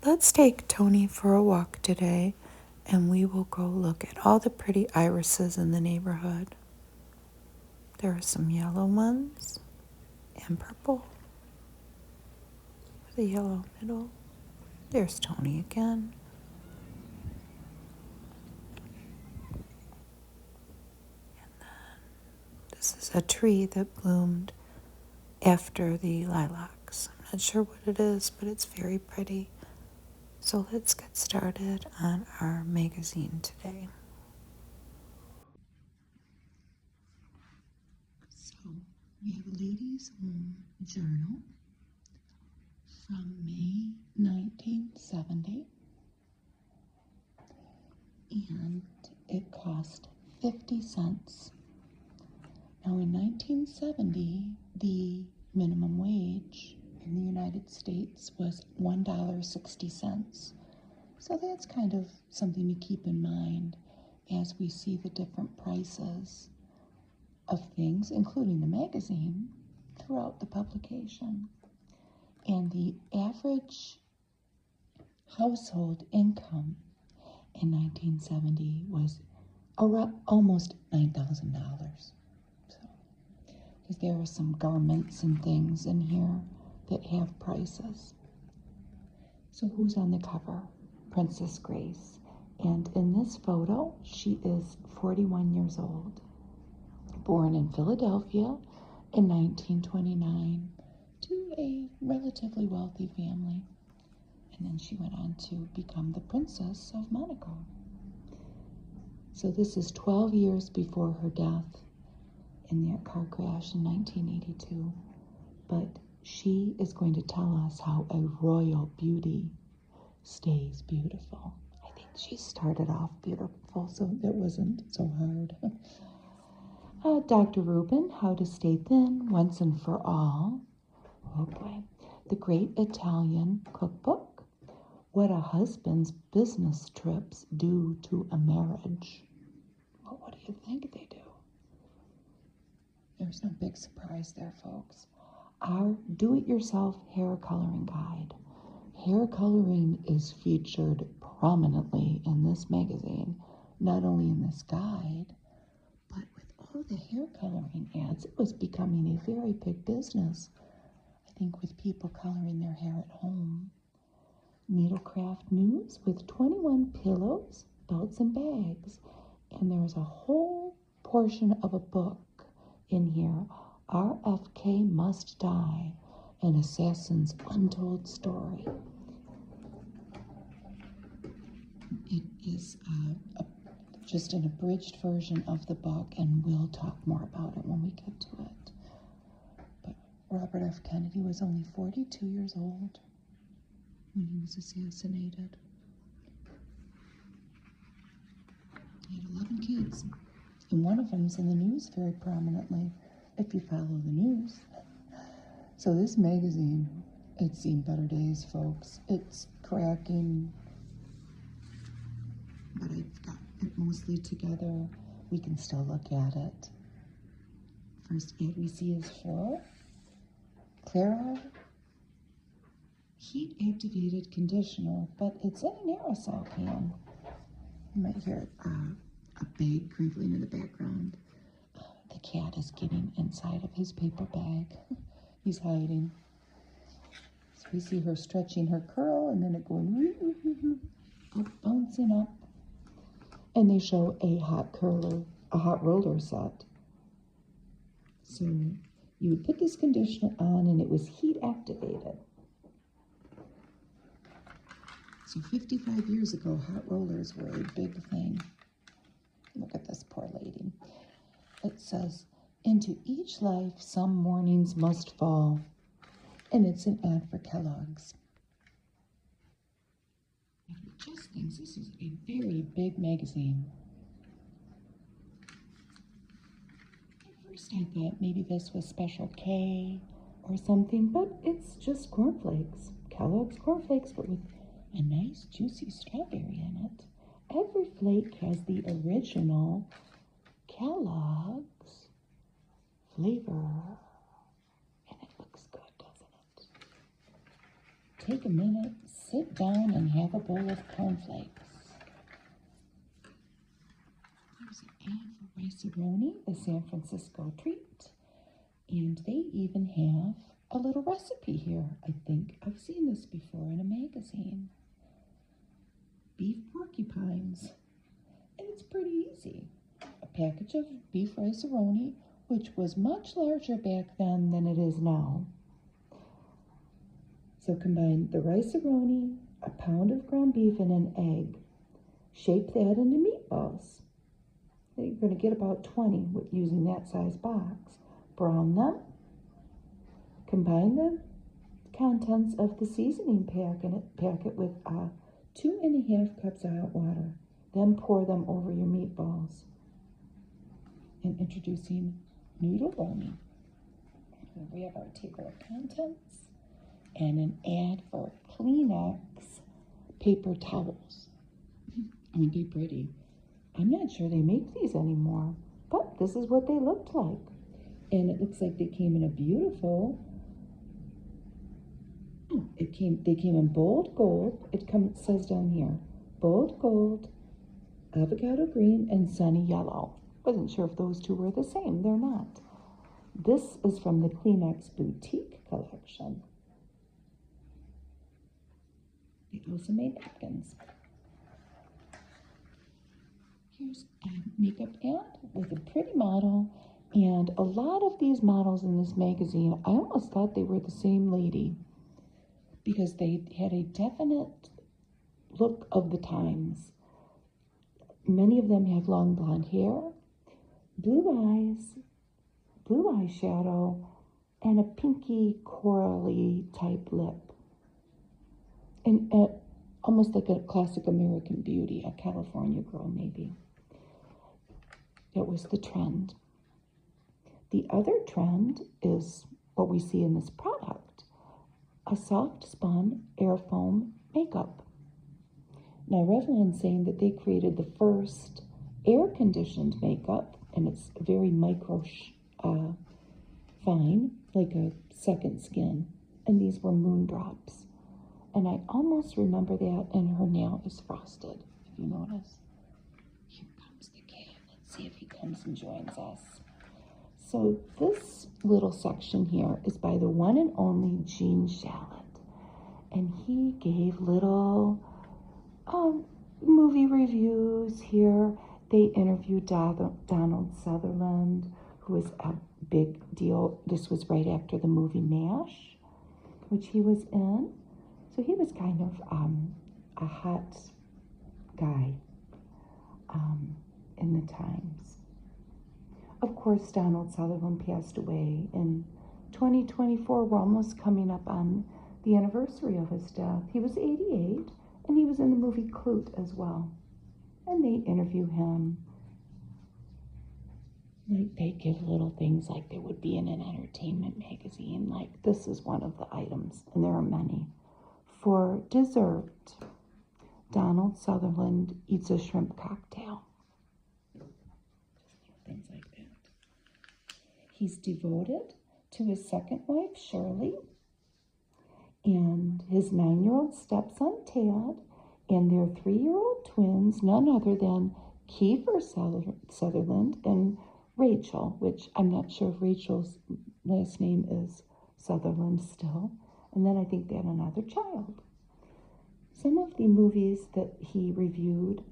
Let's take Tony for a walk today, and we will go look at all the pretty irises in the neighborhood. There are some yellow ones and purple with a yellow middle. There's Tony again. And then this is a tree that bloomed after the lilacs. I'm not sure what it is, but it's very pretty. So let's get started on our magazine today. So we have a ladies' home journal from May 1970, and it cost 50 cents. Now in 1970, the minimum wage in the United States was $1.60. So that's kind of something to keep in mind as we see the different prices of things, including the magazine, throughout the publication. And the average household income in 1970 was around almost $9,000. So, because there are some garments and things in here that have prices. So who's on the cover? Princess Grace. And in this photo, she is 41 years old, born in Philadelphia in 1929 to a relatively wealthy family. And then she went on to become the Princess of Monaco. So this is 12 years before her death in that car crash in 1982. But she is going to tell us how a royal beauty stays beautiful. I think she started off beautiful, so it wasn't so hard. Dr. Rubin, How to Stay Thin Once and For All. Oh boy. The Great Italian Cookbook. What a Husband's Business Trips Do to a Marriage. Well, what do you think they do? There's no big surprise there, folks. Our do-it-yourself hair coloring guide. Hair coloring is featured prominently in this magazine, not only in this guide, but with all the hair coloring ads, it was becoming a very big business. I think with people coloring their hair at home. Needlecraft News with 21 pillows, belts, and bags. And there's a whole portion of a book in here, RFK Must Die, an Assassin's Untold Story. It is just an abridged version of the book, and we'll talk more about it when we get to it. But Robert F. Kennedy was only 42 years old when he was assassinated. He had 11 kids, and one of them's in the news very prominently, if you follow the news. So this magazine, it's seen better days, folks. It's cracking, but I've got it mostly together. We can still look at it. First ad we see is for Clara heat-activated conditioner, but it's in an aerosol can. You might hear a bag crinkling in the background. The cat is getting inside of his paper bag. He's hiding. So we see her stretching her curl, and then it going up, bouncing up. And they show a hot roller set. So you would put this conditioner on, and it was heat activated. So 55 years ago, hot rollers were a big thing. Look at this poor lady. It says, into each life some mornings must fall. And it's an ad for Kellogg's. Just thinks this is a very big magazine. At first I thought maybe this was Special K or something, but it's just cornflakes. Kellogg's cornflakes, but with a nice juicy strawberry in it. Every flake has the original Kellogg's flavor. And it looks good, doesn't it? take a minute, sit down, and have a bowl of cornflakes. There's an ad for Rice-A-Roni, the San Francisco treat. And they even have a little recipe here. I think I've seen this before in a magazine. Beef porcupines. And it's pretty easy. A package of beef Rice-A-Roni, which was much larger back then than it is now. So combine the Rice-A-Roni, a pound of ground beef, and an egg. Shape that into meatballs. You're going to get about 20 using that size box. Brown them. Combine the contents of the seasoning packet with 2.5 cups of hot water. Then pour them over your meatballs. And introducing Noodle-Roni. We have our table of contents and an ad for Kleenex paper towels. Aren't they pretty? I'm not sure they make these anymore, but this is what they looked like. And it looks like they came in a beautiful, they came in bold gold. It says down here, bold gold, avocado green, and sunny yellow. Wasn't sure if those two were the same. They're not. This is from the Kleenex Boutique collection. They also made napkins. Here's a makeup ad with a pretty model. And a lot of these models in this magazine, I almost thought they were the same lady because they had a definite look of the times. Many of them have long blonde hair, blue eyes, blue eyeshadow, and a pinky corally type lip. And almost like a classic American beauty, a California girl maybe. That was the trend. The other trend is what we see in this product, a soft spun air foam makeup. Now Revlon's saying that they created the first air conditioned makeup, and it's very micro fine, like a second skin. And these were moon drops. And I almost remember that, and her nail is frosted, if you notice. Here comes the cat. Let's see if he comes and joins us. So this little section here is by the one and only Gene Shalit. And he gave little movie reviews here. They interviewed Donald Sutherland, who was a big deal. This was right after the movie MASH, which he was in. So he was kind of a hot guy in the times. Of course, Donald Sutherland passed away in 2024. We're almost coming up on the anniversary of his death. He was 88, and he was in the movie Clute as well. And they interview him. Like they give little things like they would be in an entertainment magazine. Like this is one of the items, and there are many. For dessert, Donald Sutherland eats a shrimp cocktail. Just things like that. He's devoted to his second wife, Shalit, and his 9-year-old stepson, Tad, and their 3-year-old twins, none other than Kiefer Sutherland and Rachel, which I'm not sure if Rachel's last name is Sutherland still. And then I think they had another child. Some of the movies that he reviewed,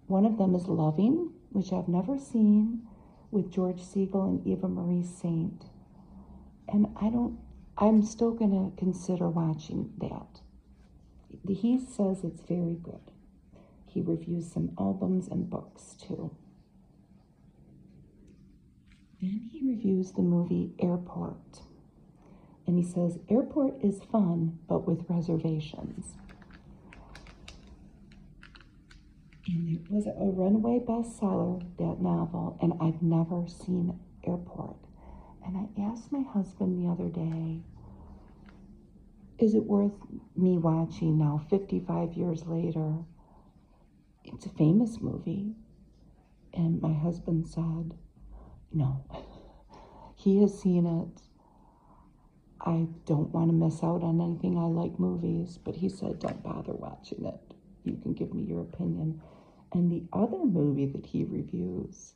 one of them is Loving, which I've never seen, with George Segal and Eva Marie Saint. And I'm still going to consider watching that. He says it's very good. He reviews some albums and books too. Then he reviews the movie Airport. And he says, Airport is fun, but with reservations. And it was a runaway bestseller, that novel, and I've never seen Airport. And I asked my husband the other day, is it worth me watching now, 55 years later? It's a famous movie. And my husband said, no. He has seen it I don't want to miss out on anything. I like movies, but he said, don't bother watching it. You can give me your opinion. And the other movie that he reviews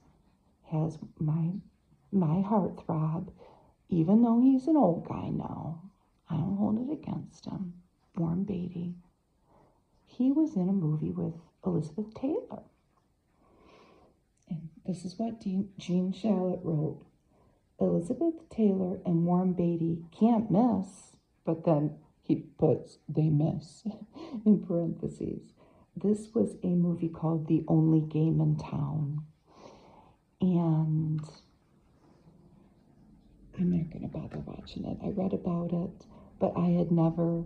has my heartthrob, even though he's an old guy now. I don't hold it against him. Warren Beatty. He was in a movie with Elizabeth Taylor. And this is what Jean Shalit wrote. Elizabeth Taylor and Warren Beatty can't miss, but then he puts they miss in parentheses. This was a movie called The Only Game in Town. And I'm not going to bother watching it. I read about it, but I had never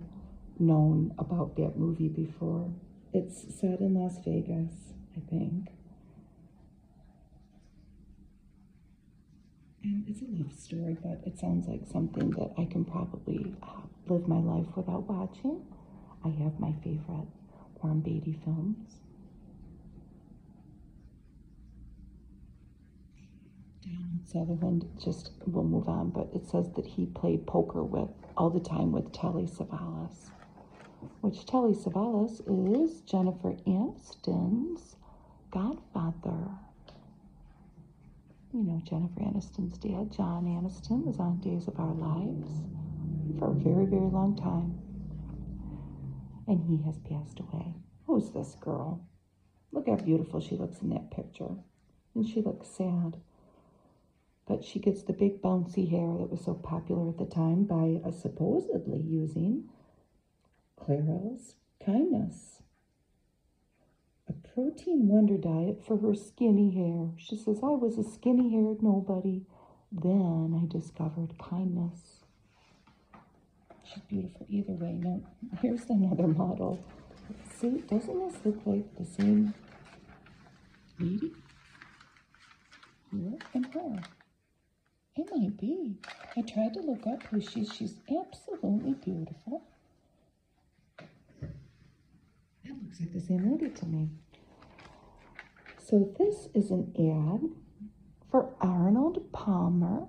known about that movie before. It's set in Las Vegas, I think. And it's a love story, but it sounds like something that I can probably live my life without watching. I have my favorite Warren Beatty films. Donald Sutherland, we'll move on, but it says that he played poker all the time with Telly Savalas, which Telly Savalas is Jennifer Aniston's godfather. You know, Jennifer Aniston's dad, John Aniston, was on Days of Our Lives for a very, very long time. And he has passed away. Who's this girl? Look how beautiful she looks in that picture. And she looks sad. But she gets the big bouncy hair that was so popular at the time by supposedly using Clairol's kindness. A protein wonder diet for her skinny hair. She says, I was a skinny-haired nobody. Then I discovered kindness. She's beautiful either way. Now, here's another model. See, doesn't this look like the same lady? Here and her. It might be. I tried to look up who she is. She's absolutely beautiful. That looks like the same lady to me. So this is an ad for Arnold Palmer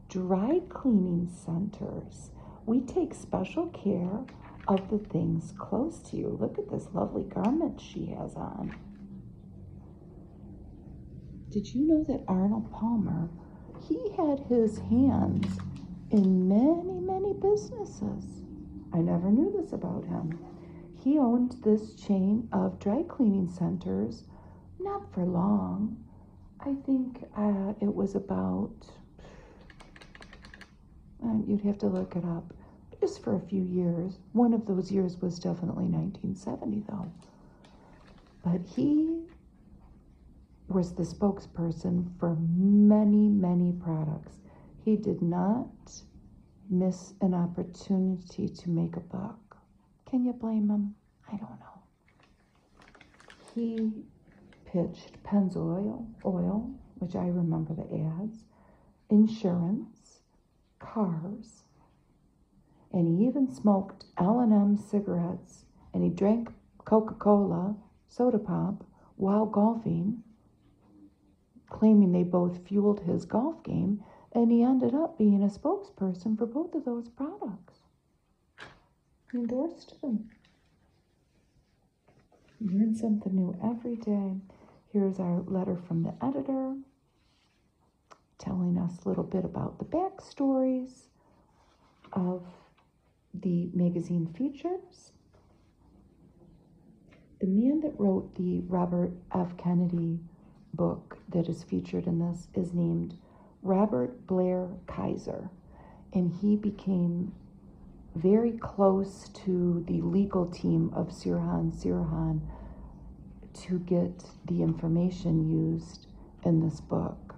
Dry Cleaning Centers. We take special care of the things close to you. Look at this lovely garment she has on. Did you know that Arnold Palmer, he had his hands in many, many businesses? I never knew this about him. He owned this chain of dry cleaning centers, not for long. I think it was about, you'd have to look it up, just for a few years. One of those years was definitely 1970 though. But he was the spokesperson for many, many products. He did not miss an opportunity to make a buck. Can you blame him? I don't know. He pitched Pennzoil oil, which I remember the ads, insurance, cars, and he even smoked L&M cigarettes, and he drank Coca-Cola, soda pop, while golfing, claiming they both fueled his golf game, and he ended up being a spokesperson for both of those products. He endorsed them. You learn something new every day. Here's our letter from the editor telling us a little bit about the backstories of the magazine features. The man that wrote the Robert F. Kennedy book that is featured in this is named Robert Blair Kaiser, and he became very close to the legal team of Sirhan to get the information used in this book.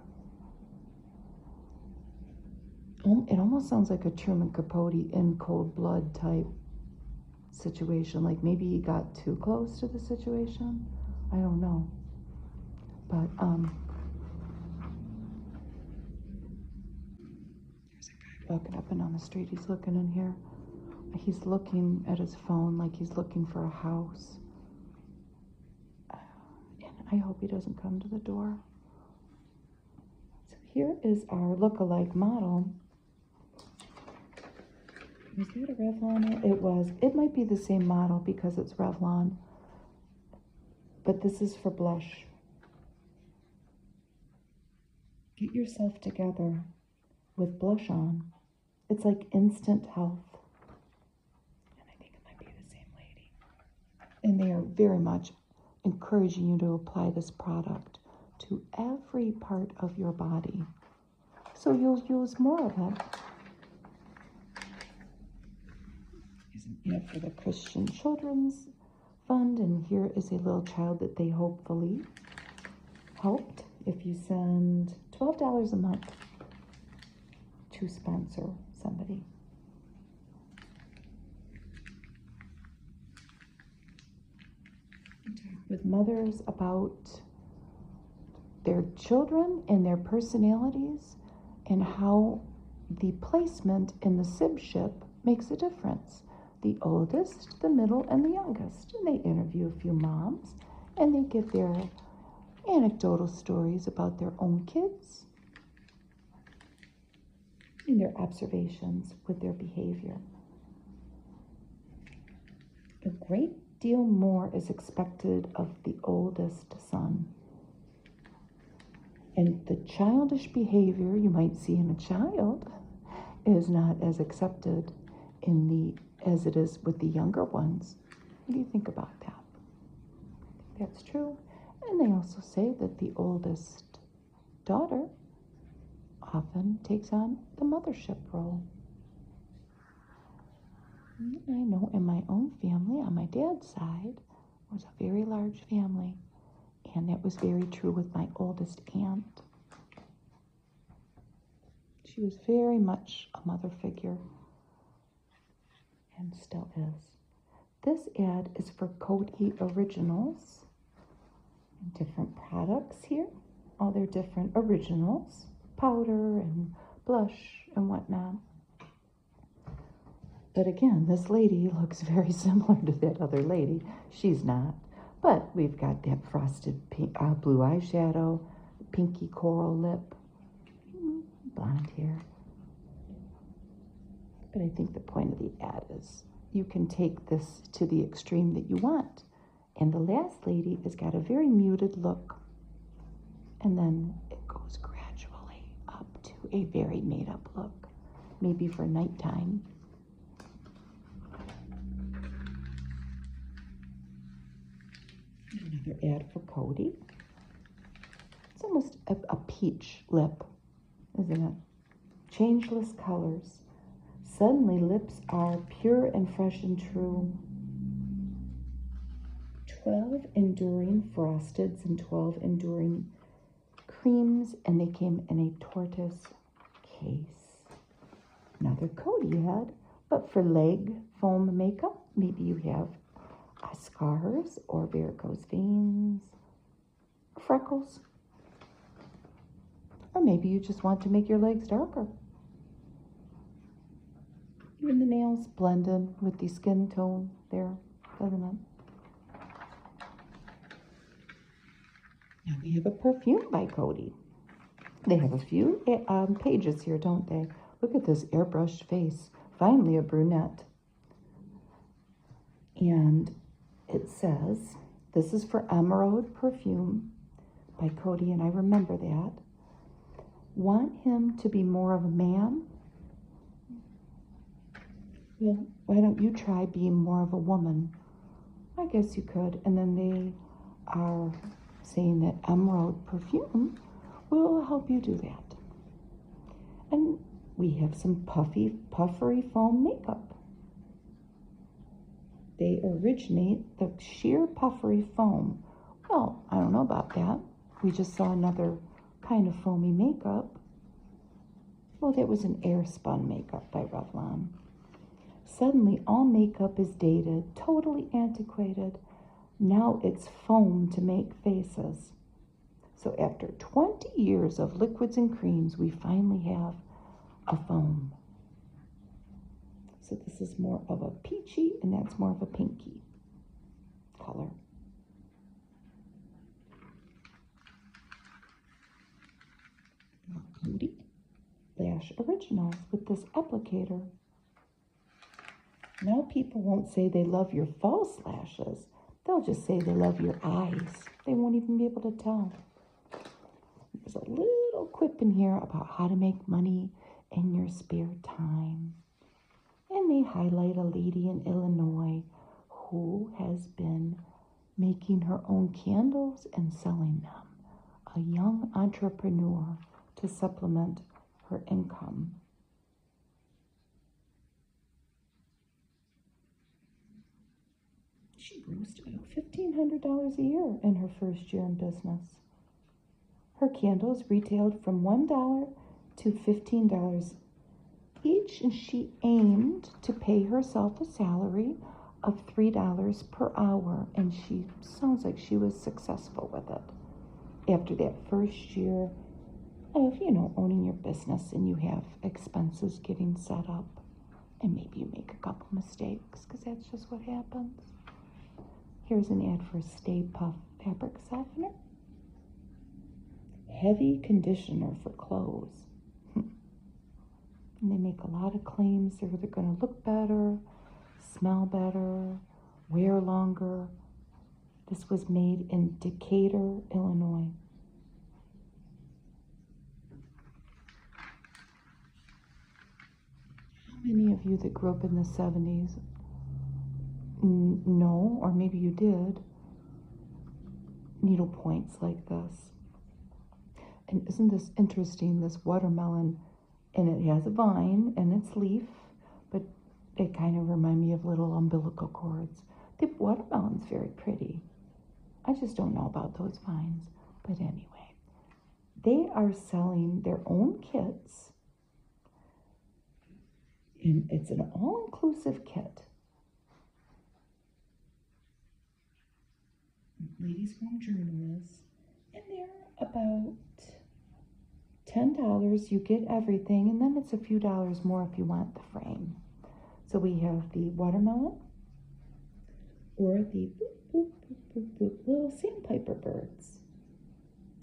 It almost sounds like a Truman Capote in cold blood type situation, like maybe he got too close to the situation. I don't know. But there's a guy walking up and down the street. He's looking in here. He's looking at his phone like he's looking for a house. And I hope he doesn't come to the door. So here is our look-alike model. Was that a Revlon? It was. It might be the same model because it's Revlon. But this is for blush. Get yourself together with blush on. It's like instant health. And I think it might be the same lady. And they are very much encouraging you to apply this product to every part of your body. So you'll use more of it. For the Christian Children's Fund, and here is a little child that they hopefully helped. If you send $12 a month to sponsor somebody. With mothers about their children and their personalities and how the placement in the sibship makes a difference. The oldest, the middle, and the youngest. And they interview a few moms, and they give their anecdotal stories about their own kids and their observations with their behavior. A great deal more is expected of the oldest son. And the childish behavior you might see in a child is not as accepted as it is with the younger ones. What do you think about that? I think that's true. And they also say that the oldest daughter often takes on the mothership role. And I know in my own family, on my dad's side, was a very large family. And that was very true with my oldest aunt. She was very much a mother figure. And still is. This ad is for Coty Originals. Different products here. All their different originals. Powder and blush and whatnot. But again, this lady looks very similar to that other lady. She's not. But we've got that frosted pink, blue eyeshadow, pinky coral lip, blonde hair. But I think the point of the ad is you can take this to the extreme that you want. And the last lady has got a very muted look. And then it goes gradually up to a very made up look. Maybe for nighttime. Another ad for Coty. It's almost a peach lip, isn't it? Changeless colors. Suddenly lips are pure and fresh and true. 12 enduring frosteds and 12 enduring creams, and they came in a tortoise case. Another Coty ad, but for leg foam makeup. Maybe you have scars or varicose veins, freckles. Or maybe you just want to make your legs darker. Even the nails blend in with the skin tone there, doesn't it? Now we have a perfume by Coty. They have a few pages here, don't they? Look at this airbrushed face. Finally a brunette. And it says, this is for Emerald Perfume by Coty, and I remember that. Want him to be more of a man? Well, why don't you try being more of a woman? I guess you could. And then they are saying that Emerald Perfume will help you do that. And we have some puffery foam makeup. They originate the sheer puffery foam. Well, I don't know about that. We just saw another kind of foamy makeup. Well, that was an air spun makeup by Revlon. Suddenly, all makeup is dated, totally antiquated. Now it's foam to make faces. So after 20 years of liquids and creams, we finally have a foam. So this is more of a peachy, and that's more of a pinky color. Coty Lash Originals with this applicator. Now people won't say they love your false lashes. They'll just say they love your eyes. They won't even be able to tell. There's a little quip in here about how to make money in your spare time. And they highlight a lady in Illinois who has been making her own candles and selling them. A young entrepreneur to supplement her income. She grossed about $1,500 a year in her first year in business. Her candles retailed from $1 to $15 each, and she aimed to pay herself a salary of $3 per hour, and she sounds like she was successful with it. After that first year of, owning your business, and you have expenses getting set up, and maybe you make a couple mistakes, because that's just what happens. Here's an ad for Stay Puft fabric softener. Heavy conditioner for clothes. And they make a lot of claims. They're going to look better, smell better, wear longer. This was made in Decatur, Illinois. How many of you that grew up in the 70s know, or maybe you did, needle points like this? And isn't this interesting, this watermelon, and it has a vine and its leaf, but they kind of remind me of little umbilical cords. The watermelon's very pretty. I just don't know about those vines. But anyway, they are selling their own kits, and it's an all-inclusive kit. Ladies' home journalists, and they're about $10. You get everything, and then it's a few dollars more if you want the frame. So we have the watermelon, or the boop, boop, boop, boop, boop, little sandpiper birds.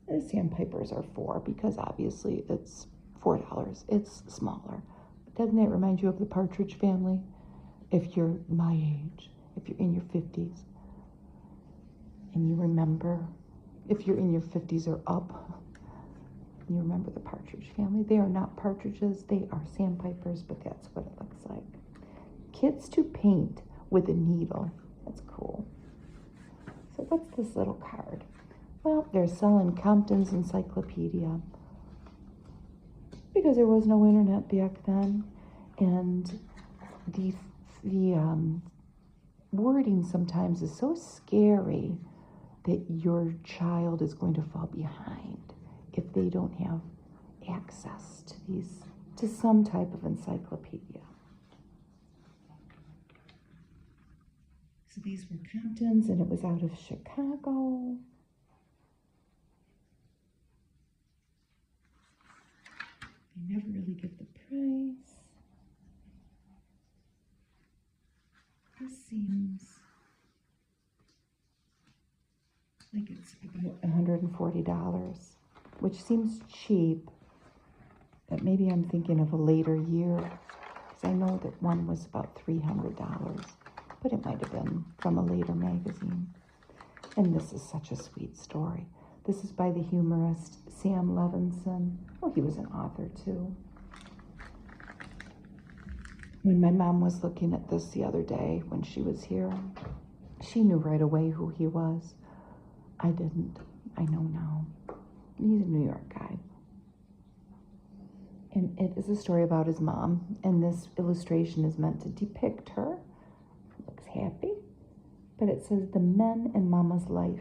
The sandpipers are $4 because obviously it's $4. It's smaller. Doesn't that remind you of the Partridge Family? If you're my age, if you're in your 50s, and you remember, if you're in your 50s or up, you remember the Partridge Family. They are not partridges, they are sandpipers, but that's what it looks like. Kits to paint with a needle. That's cool. So what's this little card? Well, they're selling Compton's Encyclopedia because there was no internet back then, and the wording sometimes is so scary that your child is going to fall behind if they don't have access to some type of encyclopedia. So these were Compton's, and it was out of Chicago. They never really give the price. This seems like it's about $140, which seems cheap, but maybe I'm thinking of a later year, because I know that one was about $300, but it might have been from a later magazine. And this is such a sweet story. This is by the humorist Sam Levinson. Well, he was an author too. When my mom was looking at this the other day when she was here, she knew right away who he was. I didn't. I know now. He's a New York guy. And it is a story about his mom, and this illustration is meant to depict her. Looks happy, but it says the men in Mama's life.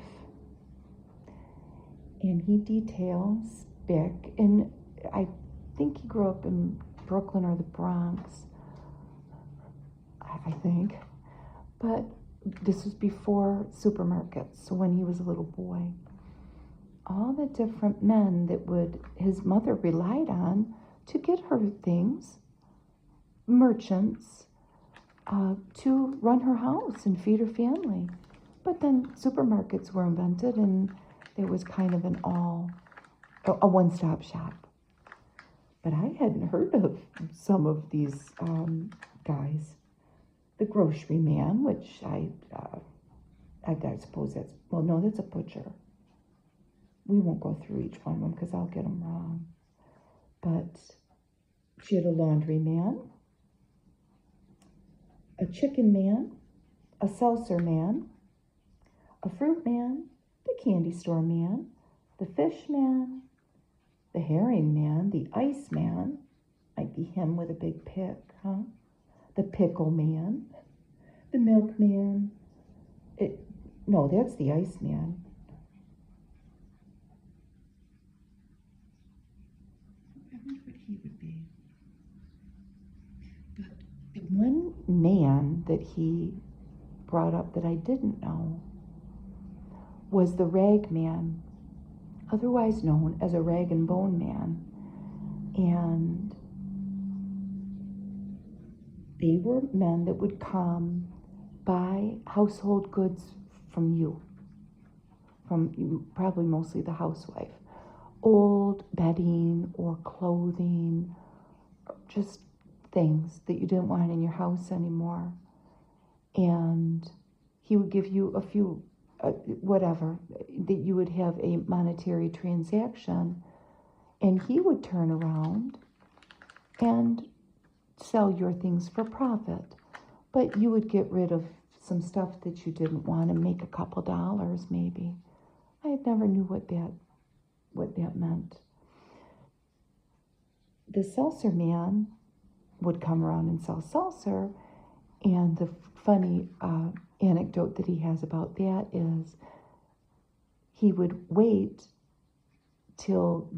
And he details back in, I think he grew up in Brooklyn or the Bronx, I think. But this was before supermarkets, so when he was a little boy. All the different men that his mother relied on to get her things, merchants, to run her house and feed her family. But then supermarkets were invented, and it was kind of a one-stop shop. But I hadn't heard of some of these guys. the grocery man, which I suppose that's, well, no, that's a butcher. We won't go through each one of them because I'll get them wrong. But she had a laundry man, a chicken man, a seltzer man, a fruit man, the candy store man, the fish man, the herring man, the ice man, might be him with a big pick, huh? The pickle man, the milkman. No, that's the ice man. I wonder what he would be. But the one man that he brought up that I didn't know was the rag man, otherwise known as a rag and bone man. And they were men that would come buy household goods from you, from probably mostly the housewife. Old bedding or clothing, just things that you didn't want in your house anymore. And he would give you a few, whatever, that you would have a monetary transaction, and he would turn around and sell your things for profit. But you would get rid of some stuff that you didn't want and make a couple dollars maybe. I never knew what that meant. The seltzer man would come around and sell seltzer, and the funny anecdote that he has about that is he would wait till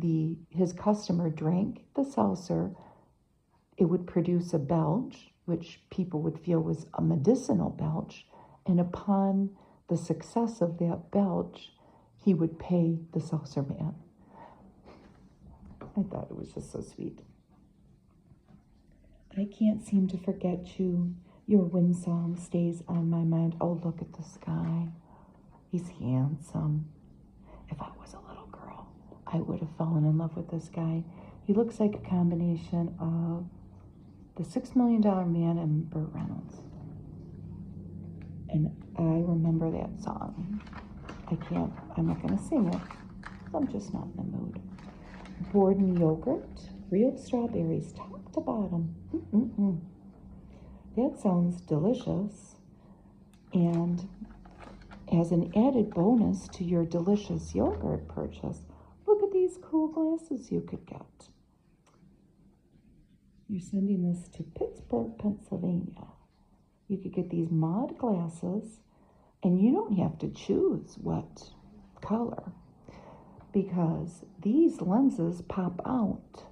his customer drank the seltzer. It would produce a belch, which people would feel was a medicinal belch, and upon the success of that belch, he would pay the seltzer man. I thought it was just so sweet. I can't seem to forget you. Your wind song stays on my mind. Oh, look at the sky. He's handsome. If I was a little girl, I would have fallen in love with this guy. He looks like a combination of the $6 Million Man and Burt Reynolds. And I remember that song. I'm not going to sing it. I'm just not in the mood. Borden yogurt, real strawberries, top to bottom. That sounds delicious. And as an added bonus to your delicious yogurt purchase, look at these cool glasses you could get. You're sending this to Pittsburgh, Pennsylvania. You could get these mod glasses, and you don't have to choose what color, because these lenses pop out.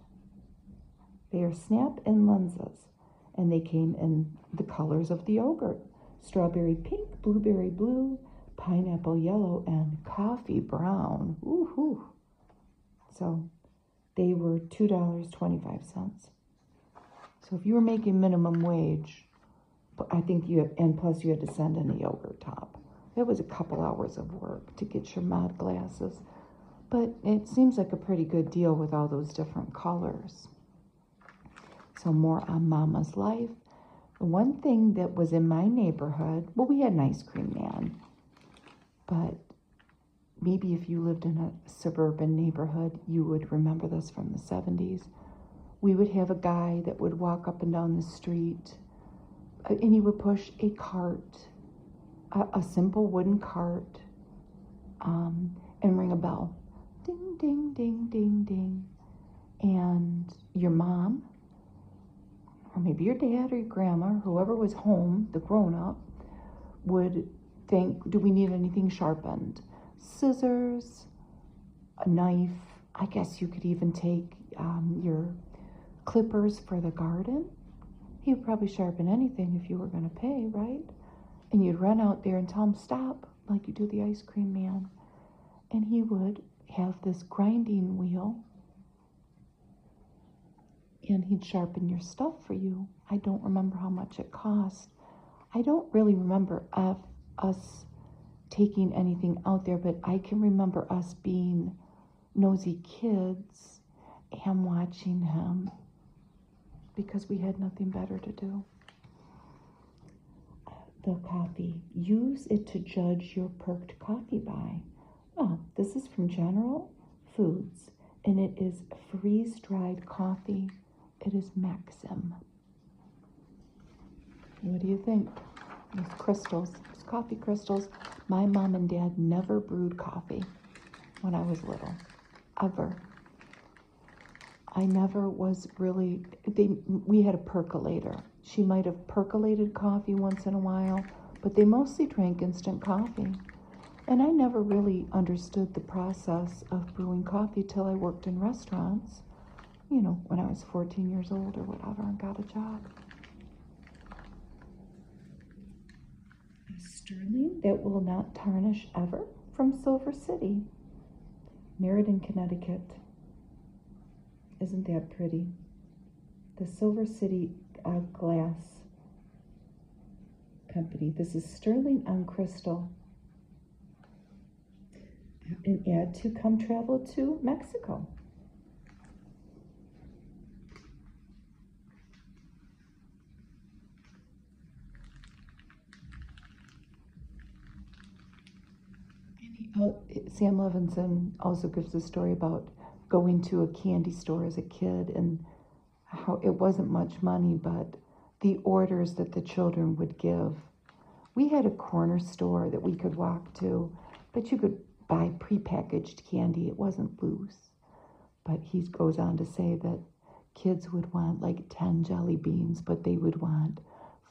They are snap-in lenses, and they came in the colors of the yogurt: strawberry pink, blueberry blue, pineapple yellow, and coffee brown. Ooh. So they were $2.25. So if you were making minimum wage, I think and plus you had to send in a yogurt top. That was a couple hours of work to get your mod glasses. But it seems like a pretty good deal with all those different colors. So more on Mama's life. The one thing that was in my neighborhood, well, we had an ice cream man. But maybe if you lived in a suburban neighborhood, you would remember this from the 70s. We would have a guy that would walk up and down the street, and he would push a cart, a simple wooden cart, and ring a bell. Ding, ding, ding, ding, ding. And your mom, or maybe your dad or your grandma, whoever was home, the grown-up, would think, do we need anything sharpened? Scissors, a knife. I guess you could even take your clippers for the garden. He would probably sharpen anything if you were going to pay, right? And you'd run out there and tell him stop, like you do the ice cream man. And he would have this grinding wheel, and he'd sharpen your stuff for you. I don't remember how much it cost. I don't really remember us taking anything out there, but I can remember us being nosy kids and watching him because we had nothing better to do. the coffee. Use it to judge your perked coffee by. Well, this is from General Foods, and it is freeze-dried coffee. It is Maxim. What do you think? These crystals, these coffee crystals. My mom and dad never brewed coffee when I was little, ever. I never was really, we had a percolator. She might have percolated coffee once in a while, but they mostly drank instant coffee. And I never really understood the process of brewing coffee till I worked in restaurants, you know, when I was 14 years old or whatever and got a job. A sterling that will not tarnish ever from Silver City, Meriden, Connecticut. Isn't that pretty? The Silver City glass company. This is sterling on crystal. An ad to come travel to Mexico. Sam Levinson also gives a story about going to a candy store as a kid and how it wasn't much money, but the orders that the children would give. We had a corner store that we could walk to, but you could buy prepackaged candy. It wasn't loose. But he goes on to say that kids would want like 10 jelly beans, but they would want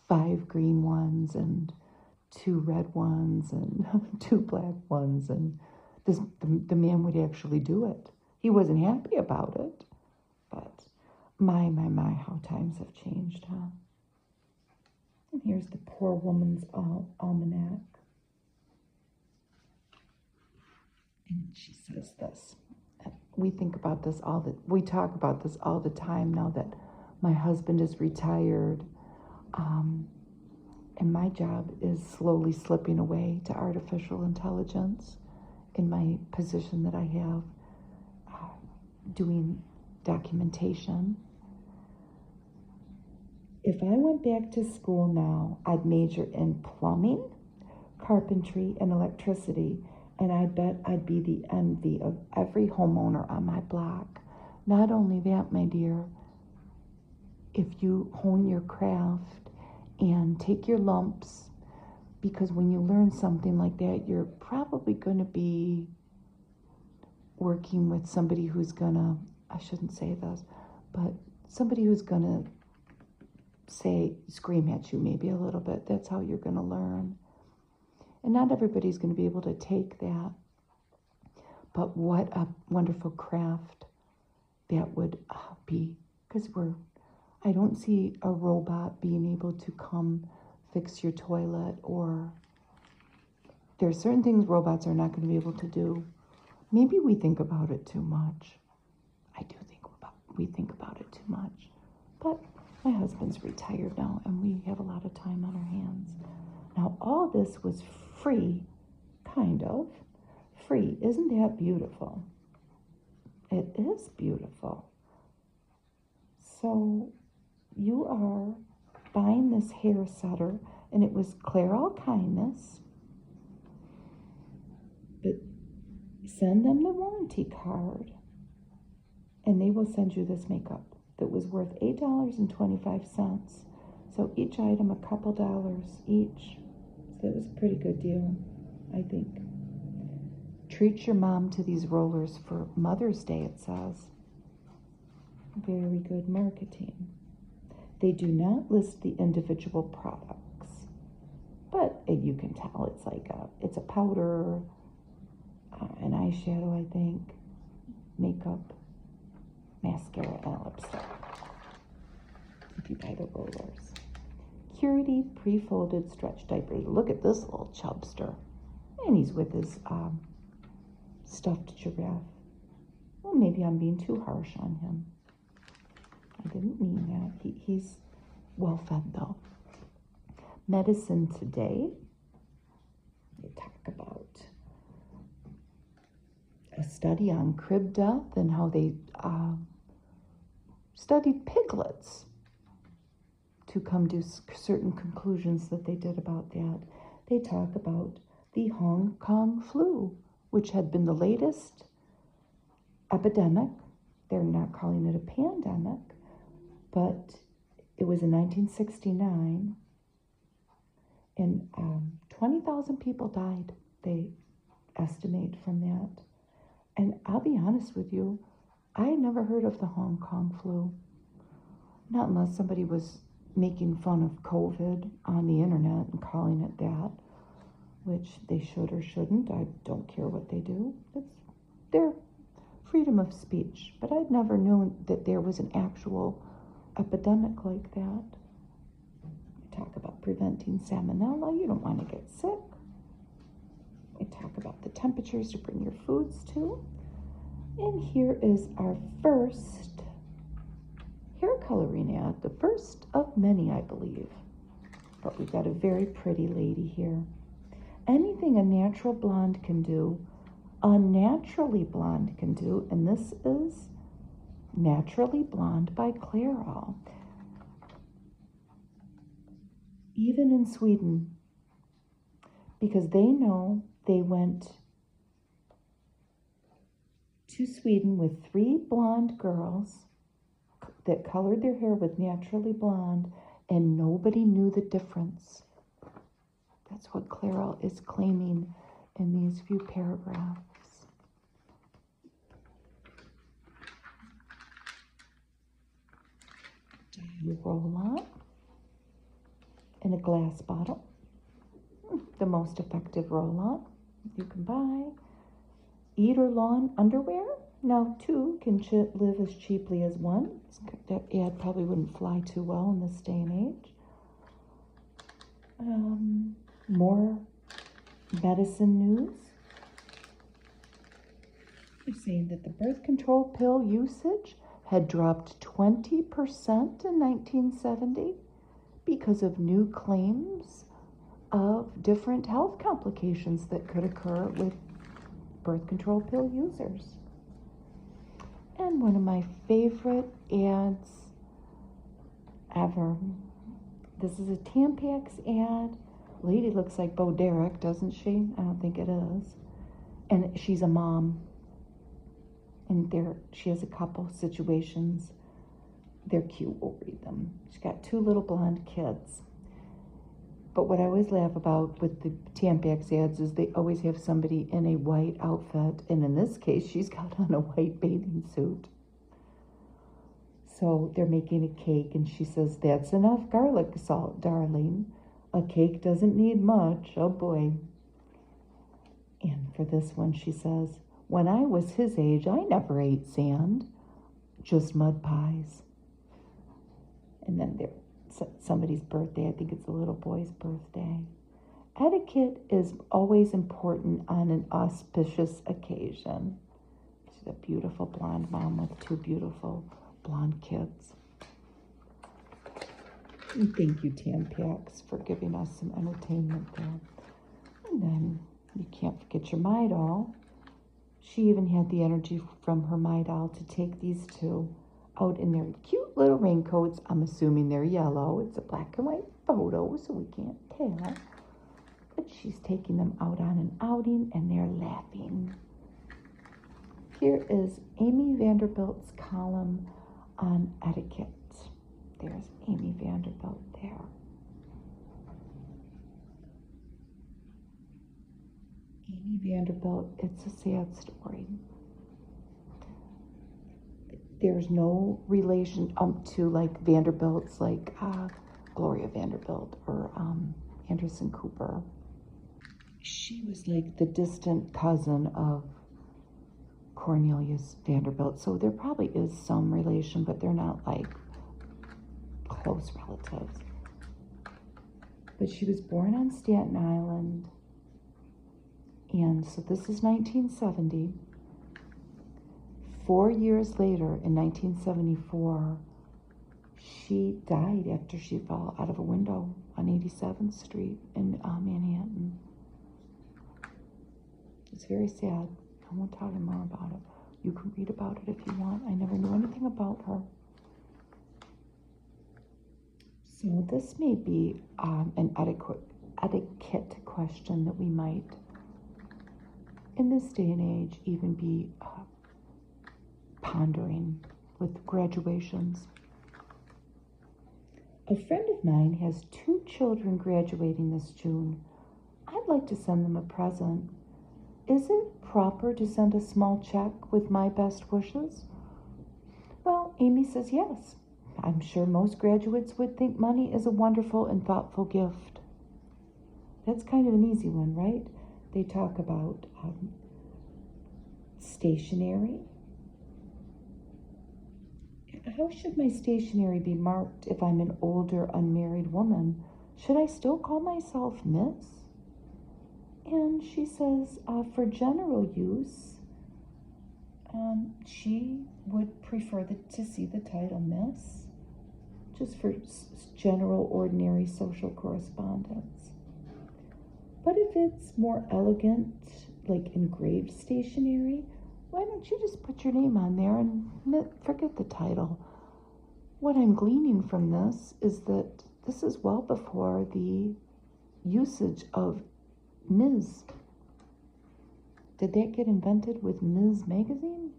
5 green ones and 2 red ones and 2 black ones. And the man would actually do it. He wasn't happy about it, but my, how times have changed, huh? And here's the Poor Woman's Almanac. And she says this. We talk about this all the time now that my husband is retired. And my job is slowly slipping away to artificial intelligence in my position that I have doing documentation. If I went back to school now, I'd major in plumbing, carpentry, and electricity, and I bet I'd be the envy of every homeowner on my block. Not only that, my dear, if you hone your craft and take your lumps, because when you learn something like that, you're probably going to be working with somebody who's going to, I shouldn't say this, but somebody who's going to scream at you maybe a little bit. That's how you're going to learn. And not everybody's going to be able to take that. But what a wonderful craft that would be. Because I don't see a robot being able to come fix your toilet, or there are certain things robots are not going to be able to do. Maybe we think about it too much. We think about it too much. But my husband's retired now, and we have a lot of time on our hands. Now, all this was free, kind of. Free. Isn't that beautiful? It is beautiful. So you are buying this hair setter, and it was Clairol Kindness. But send them the warranty card, and they will send you this makeup that was worth $8.25. So each item a couple dollars each. So that was a pretty good deal, I think. Treat your mom to these rollers for Mother's Day, it says. Very good marketing. They do not list the individual products, but you can tell it's a powder, an eyeshadow, I think, makeup, mascara, and lipstick. If you buy the rollers. Purity pre-folded stretch diapers. Look at this little chubster. And he's with his stuffed giraffe. Well, maybe I'm being too harsh on him. I didn't mean that. He's well fed though. Medicine Today. They talk about a study on crib death and how they studied piglets. to come to certain conclusions that they did about that. They talk about the Hong Kong flu, which had been the latest epidemic. They're not calling it a pandemic, but it was in 1969, and 20,000 people died, they estimate, from that. And I'll be honest with you, I had never heard of the Hong Kong flu. Not unless somebody was making fun of COVID on the internet and calling it that, which they should or shouldn't. I don't care what they do. It's their freedom of speech. But I'd never known that there was an actual epidemic like that. We talk about preventing salmonella. You don't want to get sick. We talk about the temperatures to bring your foods to. And here is our first hair coloring ad, the first of many, I believe. But we've got a very pretty lady here. Anything a natural blonde can do, unnaturally blonde can do, and this is Naturally Blonde by Clairol. Even in Sweden, because they know, they went to Sweden with 3 blonde girls that colored their hair with Naturally Blonde, and nobody knew the difference. That's what Clairol is claiming in these few paragraphs. You roll on in a glass bottle. The most effective roll-on you can buy. Eat or lawn underwear. Now 2 can live as cheaply as 1. That ad probably wouldn't fly too well in this day and age. More medicine news. They're saying that the birth control pill usage had dropped 20% in 1970 because of new claims of different health complications that could occur with birth control pill users. And one of my favorite ads ever. This is a Tampax ad. Lady looks like Bo Derek, doesn't she? I don't think it is. And she's a mom. And she has a couple situations. They're cute, we'll read them. She's got 2 little blonde kids. But what I always laugh about with the Tampax ads is they always have somebody in a white outfit. And in this case, she's got on a white bathing suit. So they're making a cake, and she says, "That's enough garlic salt, darling. A cake doesn't need much, oh boy." And for this one, she says, "When I was his age, I never ate sand, just mud pies." And then there's somebody's birthday. I think it's a little boy's birthday. Etiquette is always important on an auspicious occasion. She's a beautiful blonde mom with 2 beautiful blonde kids. And thank you, Tampax, for giving us some entertainment there. And then you can't forget your My Doll. She even had the energy from her My Doll to take these 2 out in their cute little raincoats. I'm assuming they're yellow. It's a black and white photo, so we can't tell. But she's taking them out on an outing, and they're laughing. Here is Amy Vanderbilt's column on etiquette. There's Amy Vanderbilt there. Amy Vanderbilt, it's a sad story. There's no relation to like Vanderbilts, like Gloria Vanderbilt or Anderson Cooper. She was like the distant cousin of Cornelius Vanderbilt. So there probably is some relation, but they're not like close relatives. But she was born on Staten Island. And so this is 1970. 4 years later, in 1974, she died after she fell out of a window on 87th Street in Manhattan. It's very sad. I won't tell you more about it. You can read about it if you want. I never knew anything about her. So this may be an etiquette question that we might, in this day and age, even be pondering with graduations. A friend of mine has 2 children graduating this June. I'd like to send them a present. Is it proper to send a small check with my best wishes? Well, Amy says yes. I'm sure most graduates would think money is a wonderful and thoughtful gift. That's kind of an easy one, right? They talk about stationery. How should my stationery be marked if I'm an older unmarried woman? Should I still call myself Miss? And she says for general use, she would prefer to see the title Miss, just for general, ordinary social correspondence. But if it's more elegant, like engraved stationery, why don't you just put your name on there and forget the title? What I'm gleaning from this is that this is well before the usage of Ms. Did that get invented with Ms. Magazine?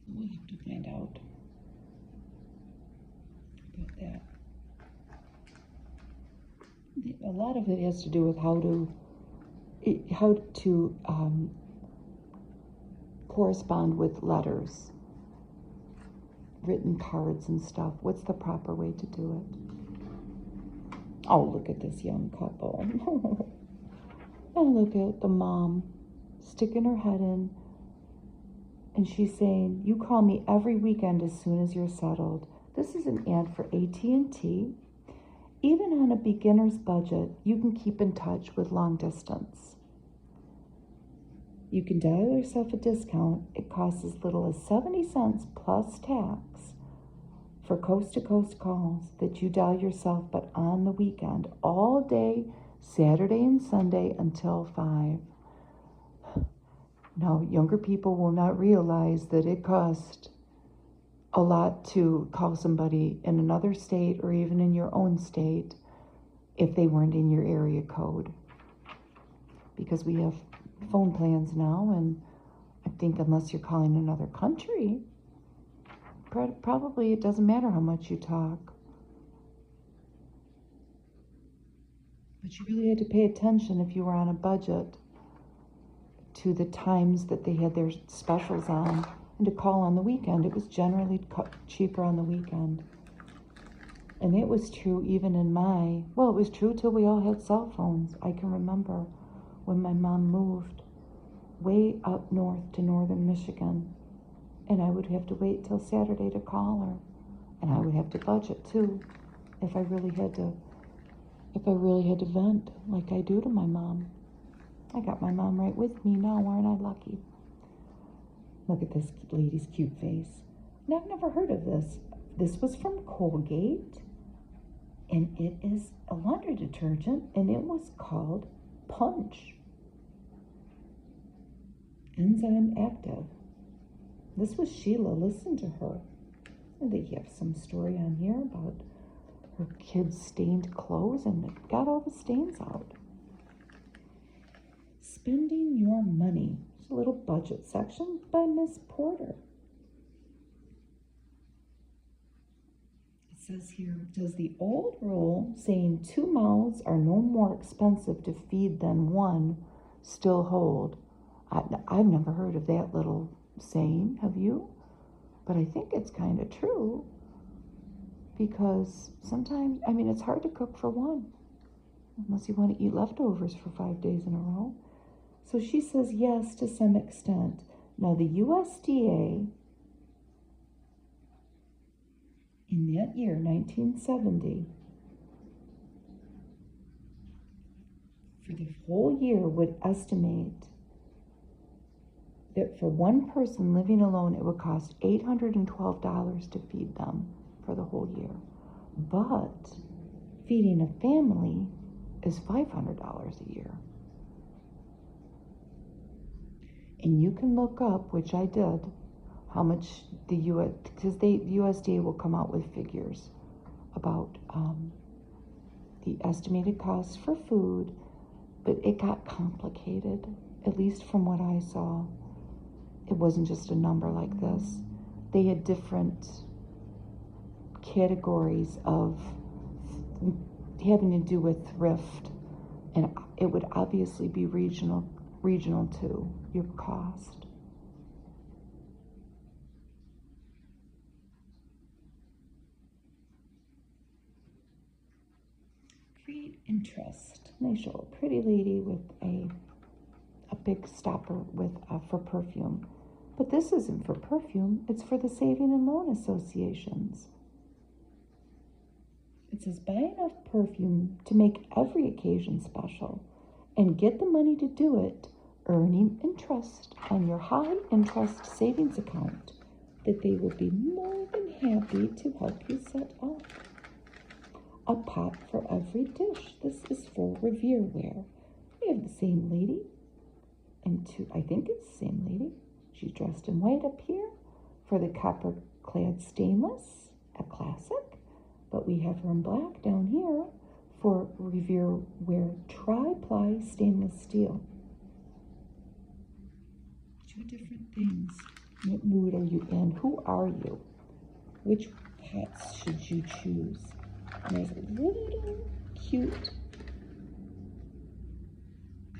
We'll have to find out about that. A lot of it has to do with how to correspond with letters, written cards and stuff. What's the proper way to do it? Oh, look at this young couple. And look at the mom sticking her head in, and she's saying, you call me every weekend as soon as you're settled. This is an ad for AT&T. Even on a beginner's budget, you can keep in touch with long distance. You can dial yourself a discount. It costs as little as 70 cents plus tax for coast-to-coast calls that you dial yourself, but on the weekend, all day, Saturday and Sunday until 5. Now, younger people will not realize that it costs a lot to call somebody in another state or even in your own state if they weren't in your area code. Because we have phone plans now, and I think unless you're calling another country, probably it doesn't matter how much you talk. But you really had to pay attention if you were on a budget to the times that they had their specials on, and to call on the weekend. It was generally cheaper on the weekend. And it was true even in it was true till we all had cell phones. I can remember when my mom moved way up north to northern Michigan, and I would have to wait till Saturday to call her. And I would have to budget too, if I really had to vent like I do to my mom. I got my mom right with me now, aren't I lucky? Look at this lady's cute face. And I've never heard of this. This was from Colgate, and it is a laundry detergent, and it was called Punch. Enzyme active. This was Sheila. Listen to her. And they have some story on here about her kids' stained clothes, and it got all the stains out. Spending your money. There's a little budget section by Miss Porter. It says here, does the old rule saying 2 mouths are no more expensive to feed than 1 still hold? I've never heard of that little saying, have you? But I think it's kind of true, because sometimes, it's hard to cook for 1, unless you want to eat leftovers for 5 days in a row. So she says yes to some extent. Now the USDA, in that year, 1970, for the whole year would estimate that for 1 person living alone, it would cost $812 to feed them for the whole year. But feeding a family is $500 a year. And you can look up, which I did, how much the U.S., because the USDA will come out with figures about the estimated costs for food, but it got complicated, at least from what I saw. It wasn't just a number like this. They had different categories of having to do with thrift, and it would obviously be regional to your cost. Create interest. And they show a pretty lady with a big stopper with for perfume. But this isn't for perfume, it's for the saving and loan associations. It says, buy enough perfume to make every occasion special and get the money to do it, earning interest on your high interest savings account that they will be more than happy to help you set up. A pot for every dish. This is for Revereware. We have the same lady, and I think it's the same lady. She's dressed in white up here for the copper-clad stainless, a classic. But we have her in black down here for Revereware tri-ply stainless steel. 2 different things. What mood are you in? Who are you? Which pots should you choose? And there's a little cute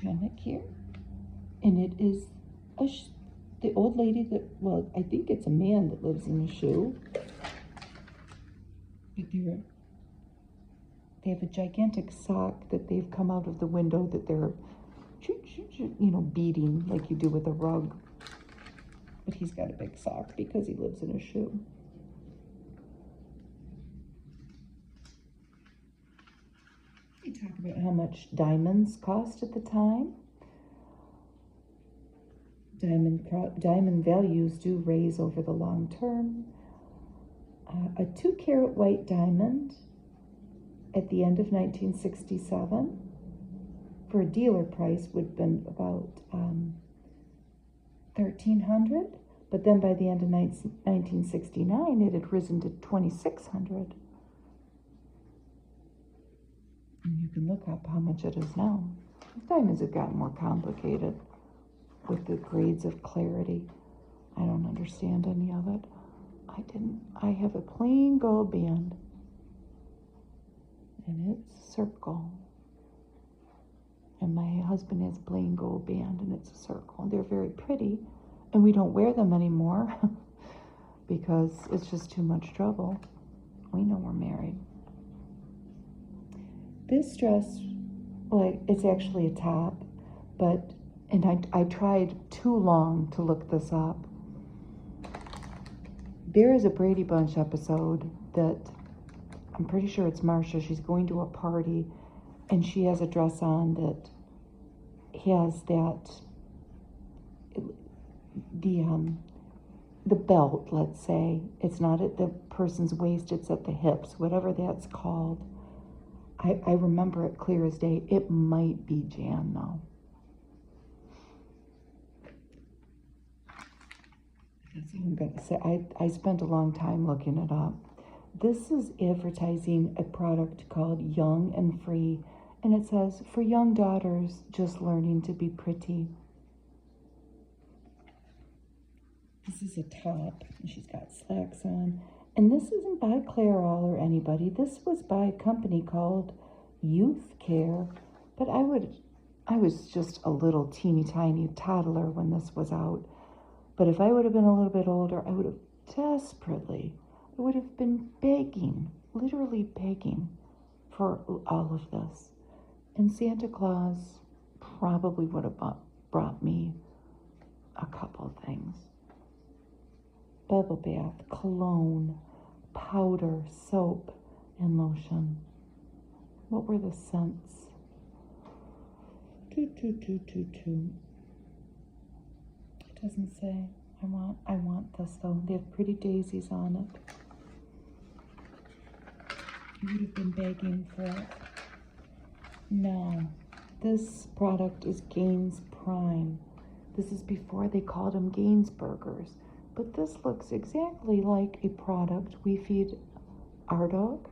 comic here. And it is the old lady that, well, I think it's a man that lives in a shoe. But they have a gigantic sock that they've come out of the window that they're, beating like you do with a rug. But he's got a big sock because he lives in a shoe. They talk about how much diamonds cost at the time. Diamond values do raise over the long term. A 2-carat white diamond at the end of 1967 for a dealer price would have been about $1,300, but then by the end of 1969 it had risen to $2,600. And you can look up how much it is now. Diamonds have gotten more complicated with the grades of clarity. I don't understand any of it. I have a plain gold band, and it's a circle. And my husband has a plain gold band, and it's a circle. And they're very pretty, and we don't wear them anymore because it's just too much trouble. We know we're married. This dress, well, it's actually a top, and I tried too long to look this up. There is a Brady Bunch episode that I'm pretty sure it's Marcia. She's going to a party and she has a dress on that has the belt, let's say. It's not at the person's waist, it's at the hips, whatever that's called. I remember it clear as day. It might be Jan though. That's all I'm going to say. I spent a long time looking it up. This is advertising a product called Young and Free, and it says, for young daughters just learning to be pretty. This is a top, and she's got slacks on. And this isn't by Clairol or anybody. This was by a company called Youth Care, but I was just a little teeny tiny toddler when this was out. But if I would have been a little bit older, I would have been begging, literally begging for all of this. And Santa Claus probably would have brought me a couple of things. Bubble bath, cologne, powder, soap, and lotion. What were the scents? It doesn't say. I want this though. They have pretty daisies on it. You would have been begging for it. No. This product is Gaines Prime. This is before they called them Gaines Burgers. but this looks exactly like a product we feed our dog,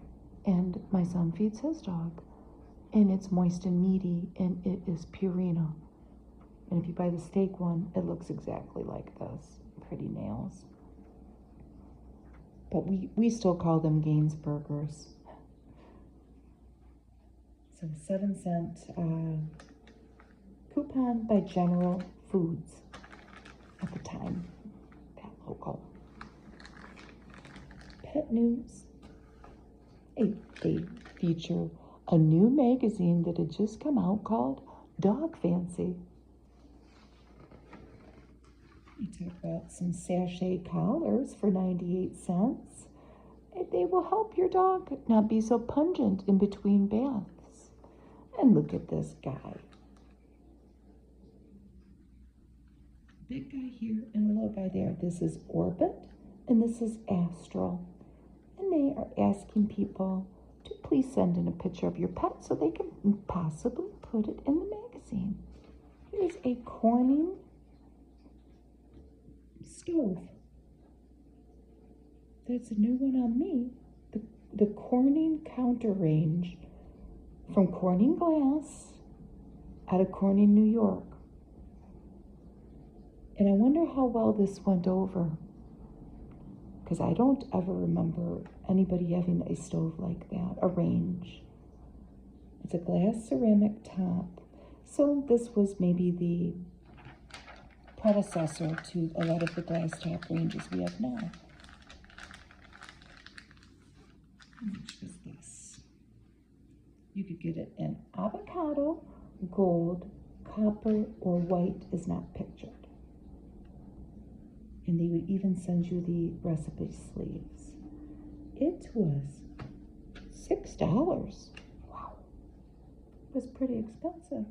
and my son feeds his dog. And it's moist and meaty, and it is Purina. And if you buy the steak one, it looks exactly like this. Pretty nails. But we still call them Gaines burgers. So 7-cent coupon by General Foods at the time, that local. Pet news. They feature a new magazine that had just come out called Dog Fancy. We talk about some sachet collars for 98 cents. They will help your dog not be so pungent in between baths. And look at this guy. Big guy here and a little guy there. This is Orbit and this is Astral. And they are asking people to please send in a picture of your pet so they can possibly put it in the magazine. Here's a Corning stove. That's a new one on me. The Corning counter range from Corning Glass out of Corning, New York. And I wonder how well this went over, because I don't ever remember anybody having a stove like that, a range. It's a glass ceramic top. So this was maybe the predecessor to a lot of the glass top ranges we have now. How much was this? You could get it in avocado, gold, copper, or white is not pictured. And they would even send you the recipe sleeves. It was $6. Wow. It was pretty expensive.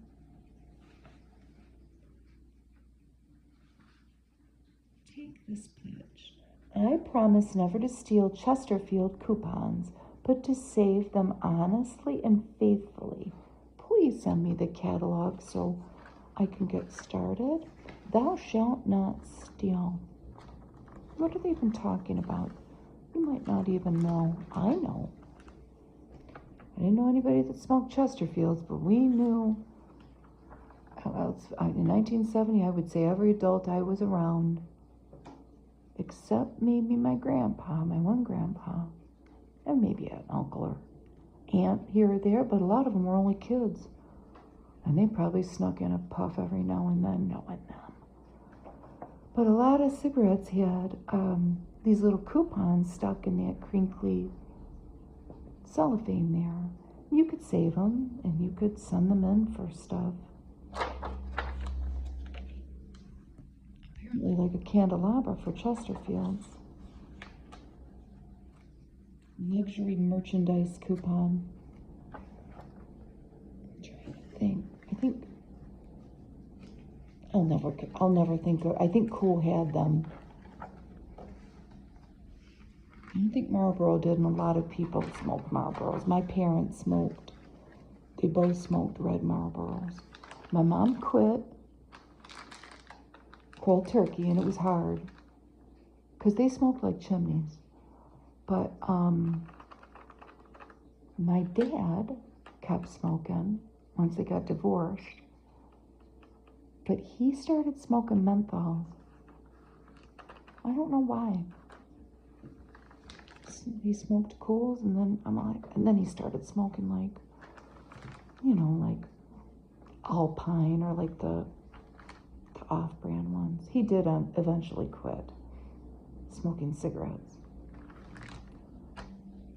Take this pledge. I promise never to steal Chesterfield coupons, but to save them honestly and faithfully. Please send me the catalog so I can get started. Thou shalt not steal. What are they even talking about? You might not even know. I know. I didn't know anybody that smoked Chesterfields, but we knew. In 1970, I would say every adult I was around, except maybe my grandpa, my one grandpa, and maybe an uncle or aunt here or there, but a lot of them were only kids. And they probably snuck in a puff every now and then, knowing them. But a lot of cigarettes had these little coupons stuck in that crinkly cellophane there. You could save them, and you could send them in for stuff. Apparently like a candelabra for Chesterfields. Luxury merchandise coupon. I'm trying to think. I'll never think of, I think Cool had them. I don't think Marlboro did, and a lot of people smoked Marlboros. My parents smoked. They both smoked red Marlboros. My mom quit cold turkey, and it was hard because they smoked like chimneys. But my dad kept smoking once they got divorced. But he started smoking menthols. I don't know why. He smoked Cools, and then he started smoking like Alpine or like the off-brand ones. He did eventually quit smoking cigarettes.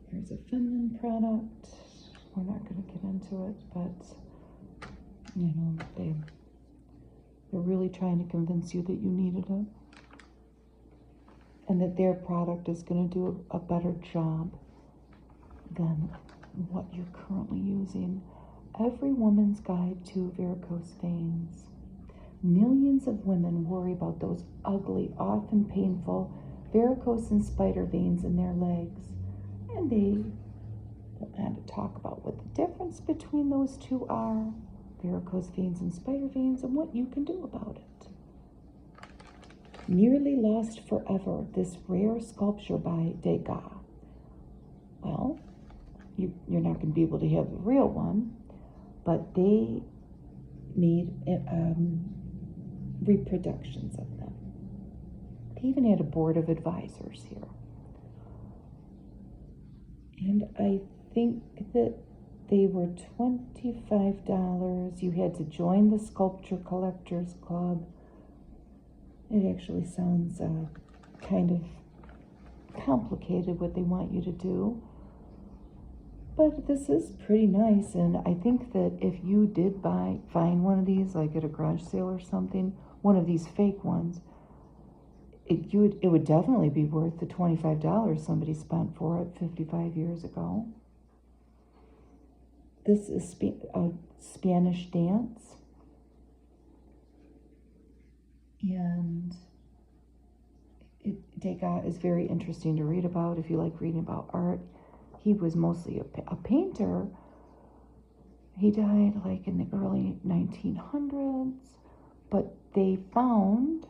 Here's a feminine product. We're not going to get into it, but they're really trying to convince you that you needed it and that their product is going to do a better job than what you're currently using. Every Woman's Guide to Varicose Veins. Millions of women worry about those ugly, often painful varicose and spider veins in their legs. And they want to talk about what the difference between those two are, varicose veins and spider veins, and what you can do about it. Nearly lost forever, this rare sculpture by Degas. Well, you're not going to be able to have the real one, but they made reproductions of them. They even had a board of advisors here. And I think that they were $25. You had to join the Sculpture Collectors Club. It actually sounds kind of complicated what they want you to do. But this is pretty nice, and I think that if you did find one of these, like at a garage sale or something, one of these fake ones, it would definitely be worth the $25 somebody spent for it 55 years ago. This is a Spanish dance. And Degas is very interesting to read about if you like reading about art. He was mostly a painter. He died like in the early 1900s, but they found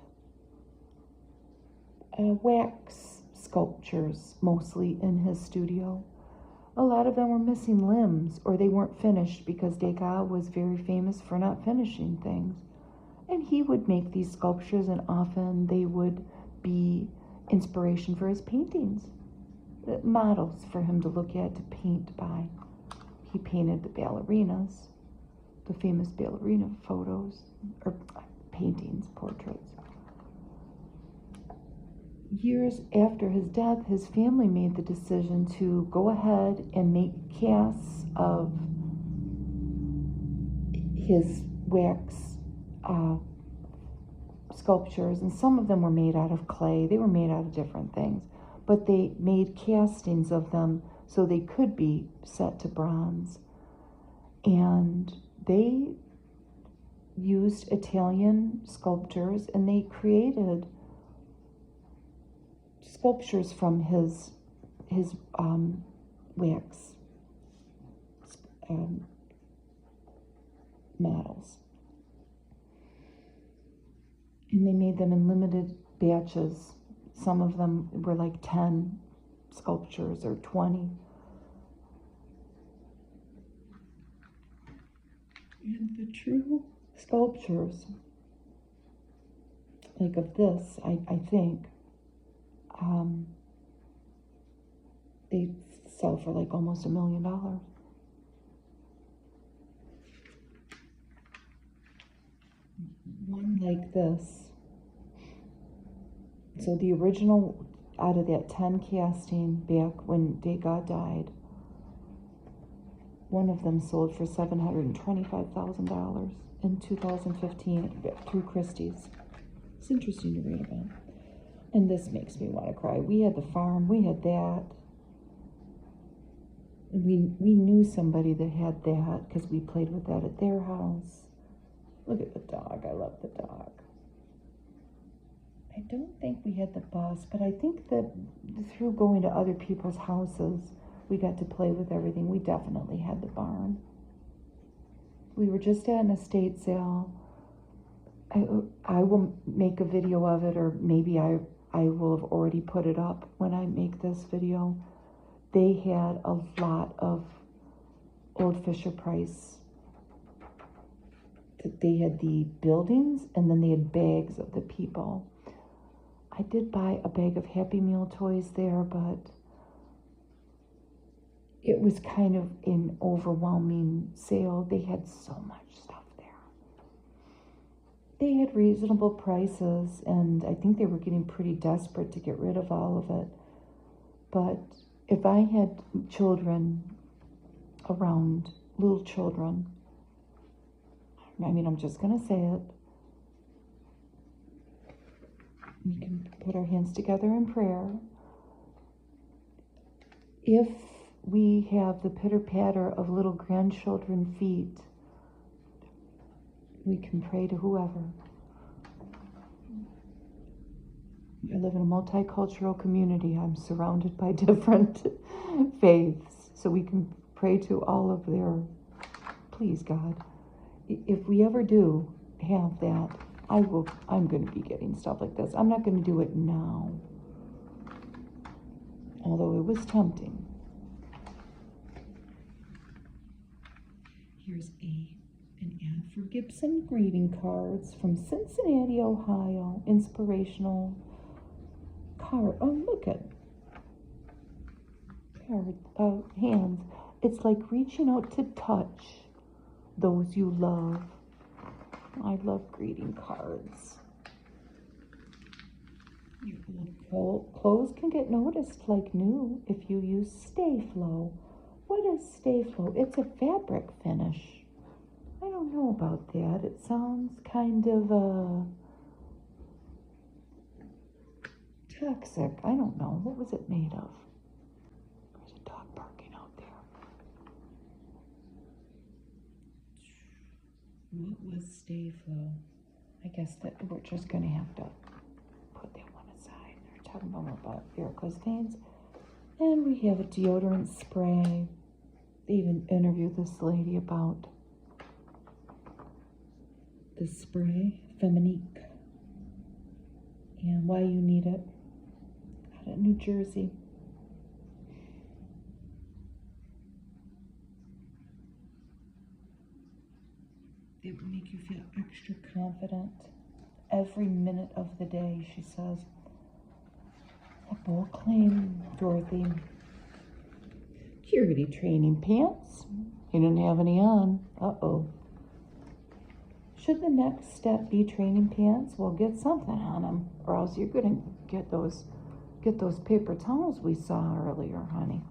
wax sculptures mostly in his studio. A lot of them were missing limbs, or they weren't finished, because Degas was very famous for not finishing things. And he would make these sculptures, and often they would be inspiration for his paintings, models for him to look at, to paint by. He painted the ballerinas, the famous ballerina photos, or paintings, portraits. Years after his death, his family made the decision to go ahead and make casts of his wax sculptures, and some of them were made out of clay. They were made out of different things, but they made castings of them so they could be set to bronze. And they used Italian sculptors, and they created sculptures from his wax models. And they made them in limited batches. Some of them were like 10 sculptures or 20. And the true sculptures, like of this, I think, they sell for like almost $1 million. One like this. So the original, out of that 10 casting back when Degas died, one of them sold for $725,000 in 2015 through Christie's. It's interesting to read about. And this makes me want to cry. We had the farm, we had that. We knew somebody that had that because we played with that at their house. Look at the dog. I love the dog. I don't think we had the bus, but I think that through going to other people's houses, we got to play with everything. We definitely had the barn. We were just at an estate sale. I will make a video of it, or maybe I will have already put it up when I make this video. They had a lot of old Fisher-Price. They had the buildings, and then they had bags of the people. I did buy a bag of Happy Meal toys there, but it was kind of an overwhelming sale. They had so much stuff there. They had reasonable prices, and I think they were getting pretty desperate to get rid of all of it. But if I had children around, little children, I mean, I'm just going to say it. We can put our hands together in prayer. If we have the pitter-patter of little grandchildren's feet, we can pray to whoever. I live in a multicultural community. I'm surrounded by different faiths, so we can pray to all of their, please God. If we ever do have that, I'm going to be getting stuff like this. I'm not going to do it now. Although it was tempting. Here's an ad for Gibson greeting cards from Cincinnati, Ohio. Inspirational card. Oh, look at card hands. It's like reaching out to touch those you love. I love greeting cards. Your old clothes can get noticed like new if you use Stay Flow. What is Stay Flow? It's a fabric finish. I don't know about that. It sounds kind of toxic. I don't know. What was it made of? There's a dog barking out there. What was Stay Flow? I guess that we're just going to have to put that one aside. They're talking about varicose veins. And we have a deodorant spray. They even interviewed this lady about the spray, Feminique, and why you need it. Out of New Jersey. It will make you feel extra confident every minute of the day, she says. A bold claim, Dorothy. Purity training pants. You didn't have any on. Uh-oh. Should the next step be training pants? Well, get something on them, or else you're going to get those paper towels we saw earlier, honey.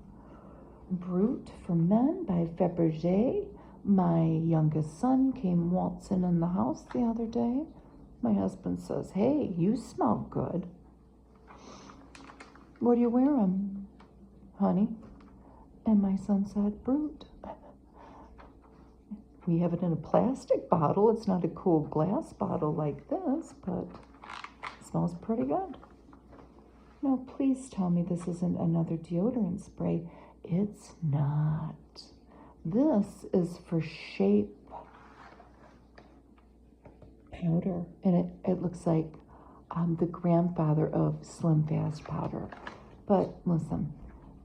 Brute for Men by Fabergé. My youngest son came waltzing in the house the other day. My husband says, "Hey, you smell good." "What are you wearing, honey?" And my son said, "Brute." We have it in a plastic bottle. It's not a cool glass bottle like this, but it smells pretty good. Now, please tell me this isn't another deodorant spray. It's not. This is for shape powder, and it looks like the grandfather of Slim Fast powder. But listen,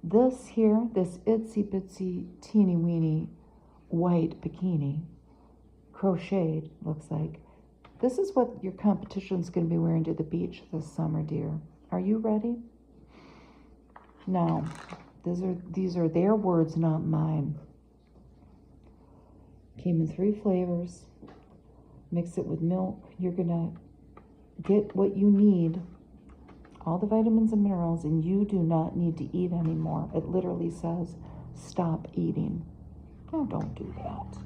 this here, this itsy bitsy teeny weeny white bikini, crocheted, looks like. This is what your competition's going to be wearing to the beach this summer, dear. Are you ready? Now, these are their words, not mine. Came in 3 flavors. Mix it with milk. You're going to get what you need, all the vitamins and minerals, and you do not need to eat anymore. It literally says, stop eating. No, don't do that.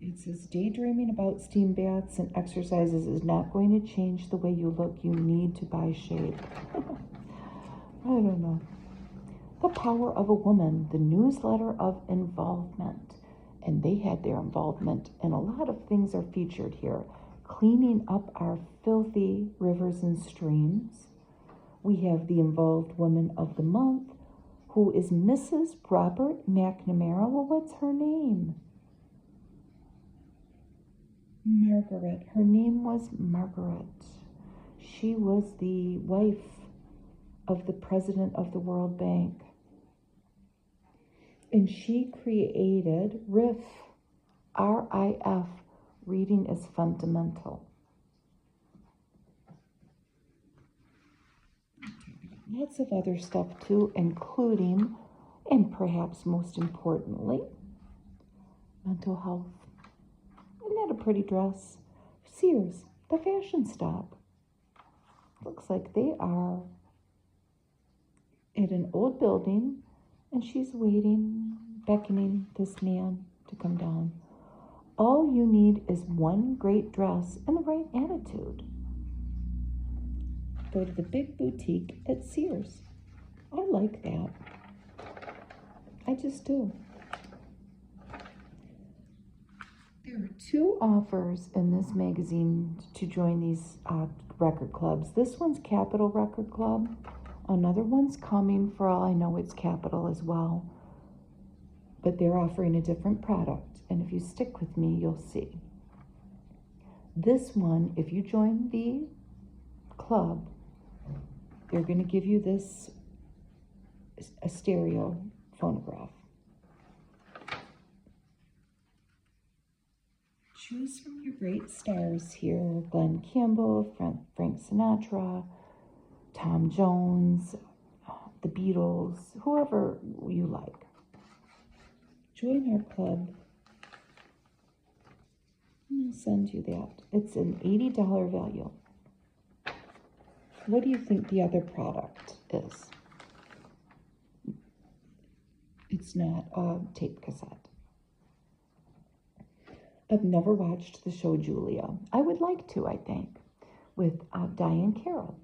It says, daydreaming about steam baths and exercises is not going to change the way you look. You need to buy Shape. I don't know. The Power of a Woman, the newsletter of involvement. And they had their involvement, and a lot of things are featured here. Cleaning up our filthy rivers and streams. We have the Involved Woman of the Month, who is Mrs. Robert McNamara. Well, what's her name? Margaret. Her name was Margaret. She was the wife of the president of the World Bank. And she created RIF, R-I-F, Reading is Fundamental. Lots of other stuff too, including, and perhaps most importantly, mental health. Isn't that a pretty dress? Sears, the fashion stop. Looks like they are at an old building, and she's waiting, beckoning this man to come down. All you need is one great dress and the right attitude. Go to the big boutique at Sears. I like that. I just do. There are 2 offers in this magazine to join these record clubs. This one's Capital Record Club. Another one's coming, for all I know it's Capital as well. But they're offering a different product. And if you stick with me, you'll see. This one, if you join the club, they're going to give you this, a stereo phonograph. Choose from your great stars here: Glenn Campbell, Frank Sinatra, Tom Jones, the Beatles, whoever you like. Join our club. I'll send you that. It's an $80 value. What do you think the other product is? It's not a tape cassette. I've never watched the show Julia. I would like to, I think, with Diane Carroll.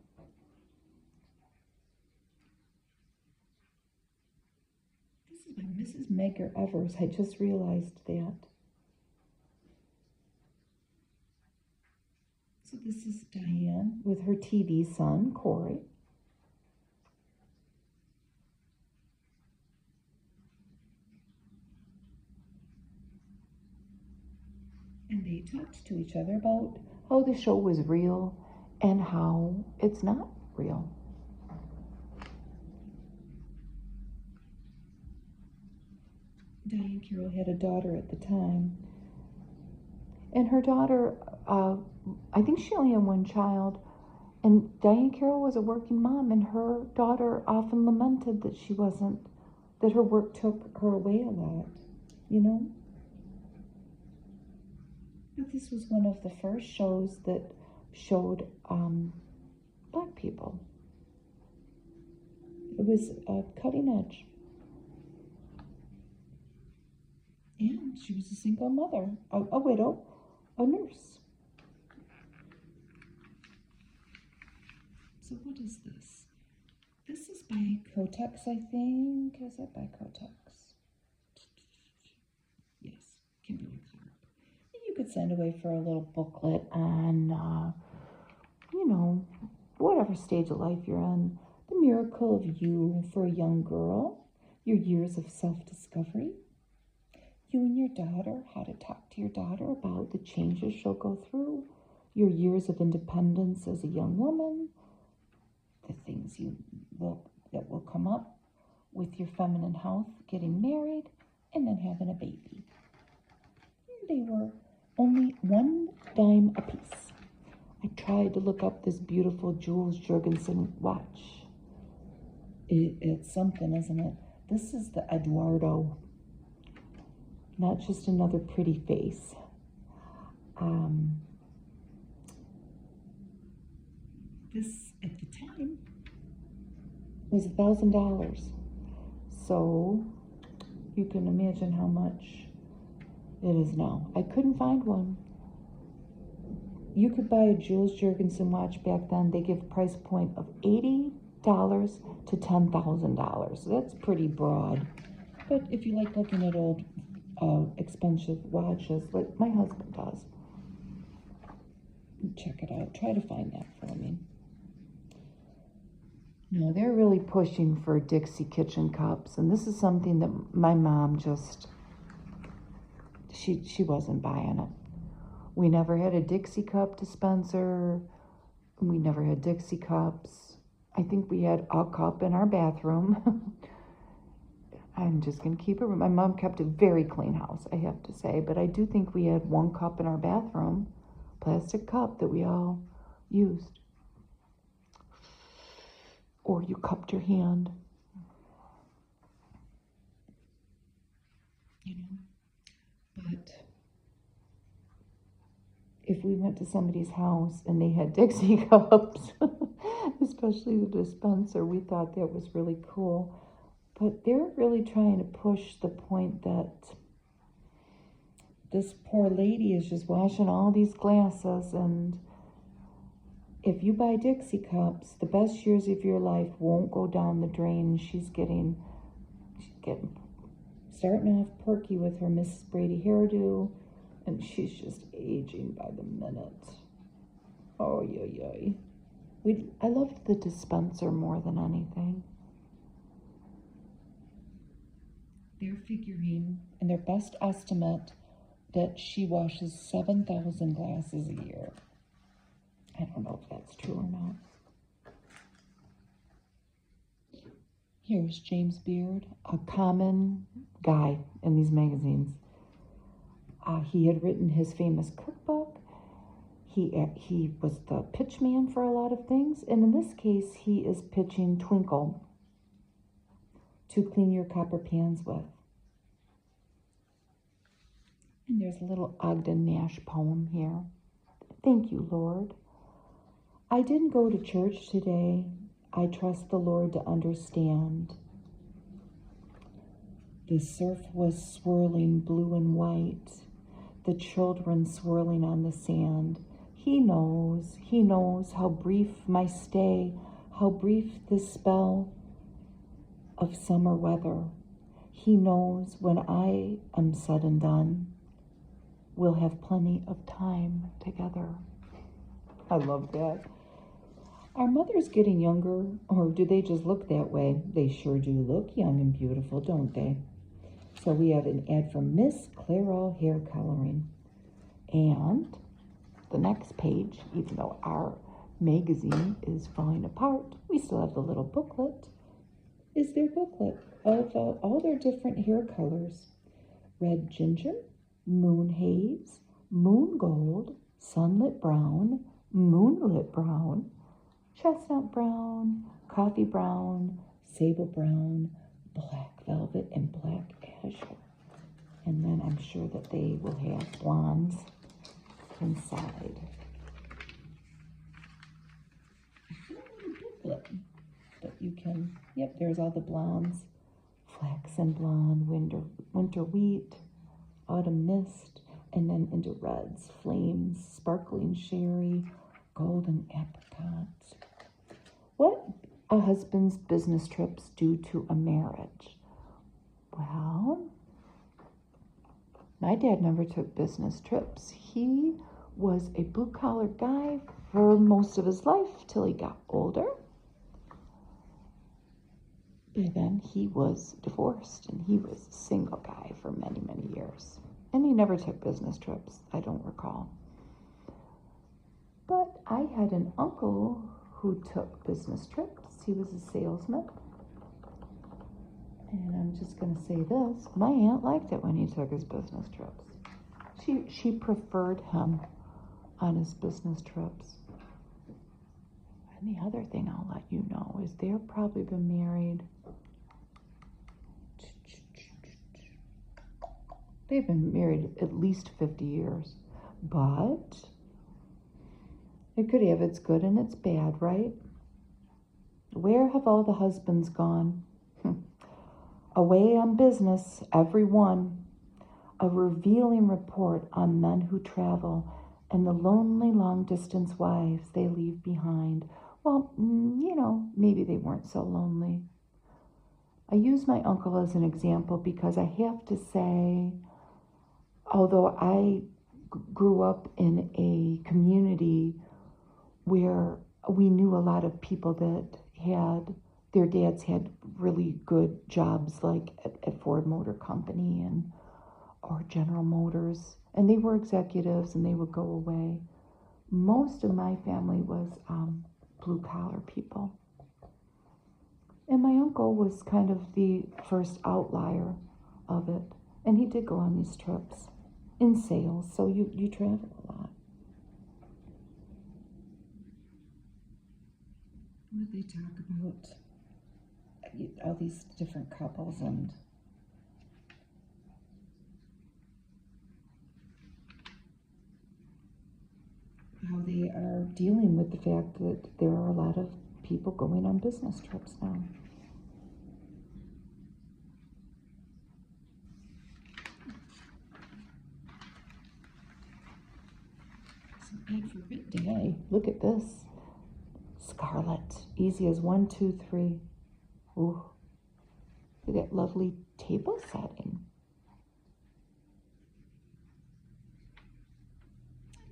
This is by Mrs. Medgar Evers. I just realized that. So this is Diane with her TV son, Corey. And they talked to each other about how the show was real and how it's not real. Diane Carroll had a daughter at the time. And her daughter, I think she only had one child. And Diane Carroll was a working mom, and her daughter often lamented that she wasn't, that her work took her away a lot, you know? But this was one of the first shows that showed Black people. It was cutting edge. And she was a single mother, a widow, a nurse. So what is this? This is by Kotex, I think. Is it by Kotex? Yes, Kimberly Clark. You could send away for a little booklet on, you know, whatever stage of life you're in. The miracle of you for a young girl, your years of self-discovery, you and your daughter, how to talk to your daughter about the changes she'll go through, your years of independence as a young woman, the things that will come up with your feminine health, getting married, and then having a baby. They were only $1 a piece. I tried to look up this beautiful Jules Jorgensen watch. It's something, isn't it? This is the Eduardo. Not just another pretty face. This, at the time, was $1,000. So, you can imagine how much it is now. I couldn't find one. You could buy a Jules Jorgensen watch back then. They give a price point of $80 to $10,000. That's pretty broad. But if you like looking at old expensive watches, like my husband does, check it out. Try to find that for me. No, they're really pushing for Dixie kitchen cups, and this is something that my mom just, she wasn't buying it. We never had a Dixie cup dispenser. We never had Dixie cups. I think we had a cup in our bathroom. I'm just going to keep it. My mom kept a very clean house, I have to say. But I do think we had one cup in our bathroom, plastic cup that we all used. Or you cupped your hand. You know? But if we went to somebody's house and they had Dixie cups, especially the dispenser, we thought that was really cool. But they're really trying to push the point that this poor lady is just washing all these glasses, and if you buy Dixie cups, the best years of your life won't go down the drain. She's getting starting off perky with her Mrs. Brady hairdo, and she's just aging by the minute. Oh, yeah. I loved the dispenser more than anything. They're figuring, in their best estimate, that she washes 7,000 glasses a year. I don't know if that's true or not. Here's James Beard, a common guy in these magazines. He had written his famous cookbook. He was the pitch man for a lot of things. And in this case, he is pitching Twinkle to clean your copper pans with. And there's a little Ogden Nash poem here. Thank you, Lord. I didn't go to church today. I trust the Lord to understand. The surf was swirling blue and white, the children swirling on the sand. He knows how brief my stay, how brief this spell of summer weather. He knows when I am said and done, we'll have plenty of time together. I love that. Are mothers getting younger, or do they just look that way? They sure do look young and beautiful, don't they? So we have an ad from Miss Clairol Hair Coloring. And the next page, even though our magazine is falling apart, we still have the little booklet, is their booklet of all their different hair colors. Red ginger, moon haze, moon gold, sunlit brown, moonlit brown, chestnut brown, coffee brown, sable brown, black velvet, and black azure. And then I'm sure that they will have blondes inside. Booklet, but you can, yep, there's all the blondes. Flaxen blonde, winter wheat, autumn mist, and then into reds, flames, sparkling sherry, golden apricots. What a husband's business trips do to a marriage? Well, my dad never took business trips. He was a blue-collar guy for most of his life till he got older. By then, he was divorced, and he was a single guy for many, many years. And he never took business trips, I don't recall. But I had an uncle who took business trips. He was a salesman. And I'm just going to say this. My aunt liked it when he took his business trips. She preferred him on his business trips. And the other thing I'll let you know is they've probably been married. They've been married at least 50 years. But it could have its good and its bad, right? Where have all the husbands gone? Away on business, every one. A revealing report on men who travel and the lonely long-distance wives they leave behind. Well, maybe they weren't so lonely. I use my uncle as an example because I have to say, although I grew up in a community where we knew a lot of people that their dads had really good jobs, like at Ford Motor Company or General Motors, and they were executives and they would go away. Most of my family was blue-collar people. And my uncle was kind of the first outlier of it. And he did go on these trips in sales, so you travel a lot. What did they talk about? All these different couples and how they are dealing with the fact that there are a lot of people going on business trips now. Some ad for Bit Day. Look at this. Scarlet. Easy as 1, 2, 3. Ooh. Look at that lovely table setting.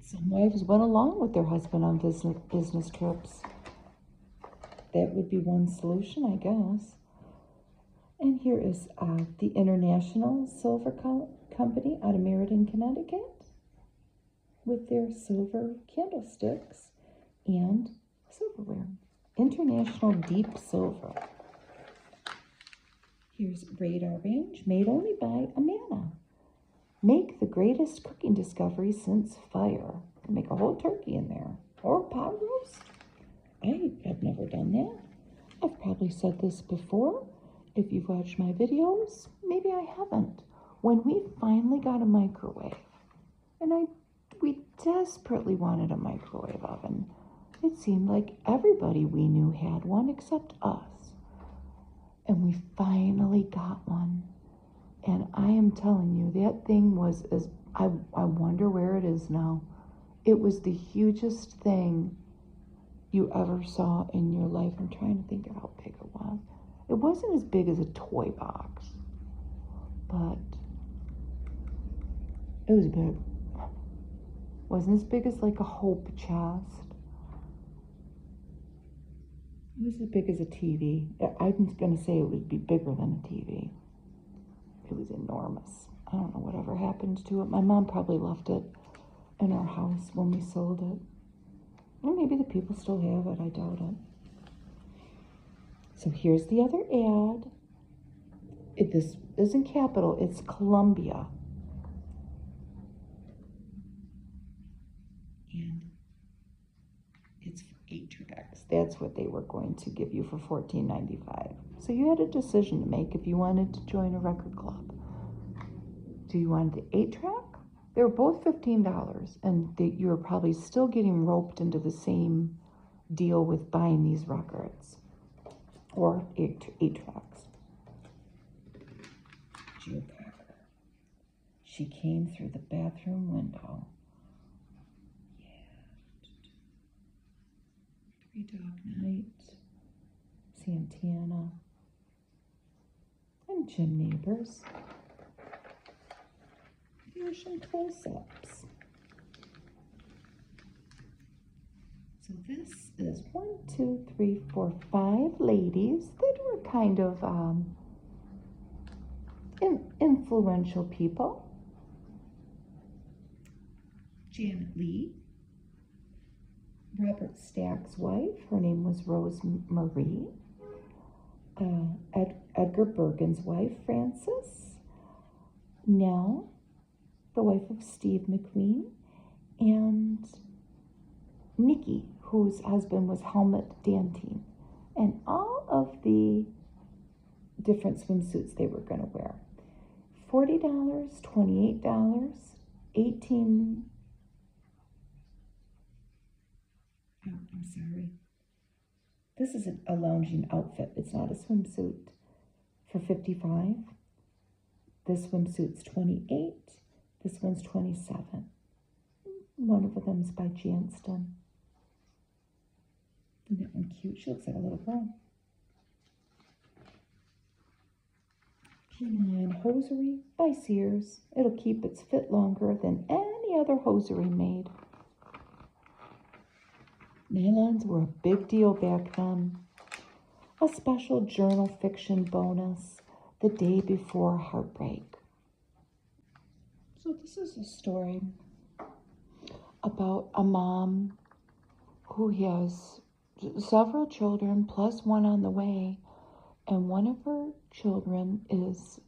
Some wives went along with their husband on business trips. that would be one solution, I guess. And here is the International Silver Company out of Meriden, Connecticut, with their silver candlesticks and silverware. International Deep Silver. Here's Radar Range, made only by Amana. Make the greatest cooking discovery since fire. You can make a whole turkey in there, or a pot roast. I have never done that. I've probably said this before. If you've watched my videos, maybe I haven't. When we finally got a microwave, and we desperately wanted a microwave oven, it seemed like everybody we knew had one except us. And we finally got one. And I am telling you, that thing was, I wonder where it is now. It was the hugest thing you ever saw in your life. I'm trying to think of how big it was. It wasn't as big as a toy box, but it was big. Wasn't as big as like a hope chest. It was as big as a TV. I'm going to say it would be bigger than a TV. It was enormous. I don't know whatever happened to it. My mom probably left it in our house when we sold it. Or maybe the people still have it. I doubt it. So here's the other ad. This isn't capital, it's Columbia. And it's for 8 tracks. That's what they were going to give you for $14.95. So you had a decision to make if you wanted to join a record club. Do you want the 8-track? They were both $15, and you were probably still getting roped into the same deal with buying these records. Or 8 tracks. Geocacher. She came through the bathroom window. Yeah. Three Dog Night. Santana. And Jim Neighbors. Here's some close-ups. So this is 1, 2, 3, 4, 5 ladies that were kind of influential people. Janet Leigh, Robert Stack's wife, her name was Rose Marie. Edgar Bergen's wife, Frances. Nell, the wife of Steve McQueen, and Nikki, whose husband was Helmut Dantine, and all of the different swimsuits they were going to wear. $40, $28, $18. Oh, I'm sorry. This is a lounging outfit. It's not a swimsuit. For $55. This swimsuit's $28. This one's $27. One of them's by Janston. Isn't that one cute? She looks like a little girl. P9 hosiery by Sears. It'll keep its fit longer than any other hosiery made. Nylons were a big deal back then. A special journal fiction bonus the day before heartbreak. So this is a story about a mom who has several children plus one on the way, and one of her children is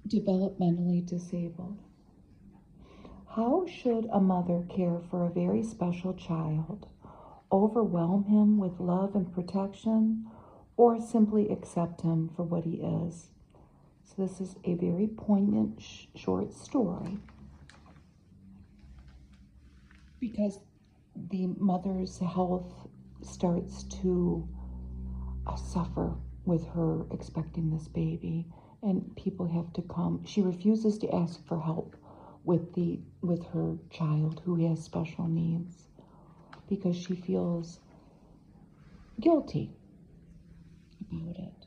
developmentally disabled. How should a mother care for a very special child? Overwhelm him with love and protection, or simply accept him for what he is? So this is a very poignant short story, because the mother's health starts to suffer with her expecting this baby, and people have to come. She refuses to ask for help with her child who has special needs because she feels guilty about it.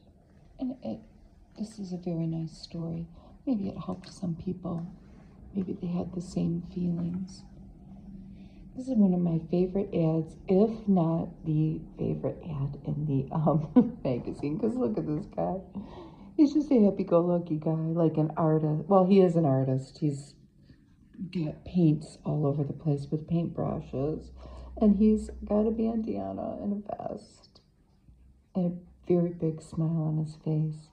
And this is a very nice story. Maybe it helped some people. Maybe they had the same feelings. This is one of my favorite ads, if not the favorite ad in the magazine. Because look at this guy. He's just a happy-go-lucky guy, like an artist. Well, he is an artist. He's got paints all over the place with paintbrushes. And he's got a bandana and a vest. And a very big smile on his face.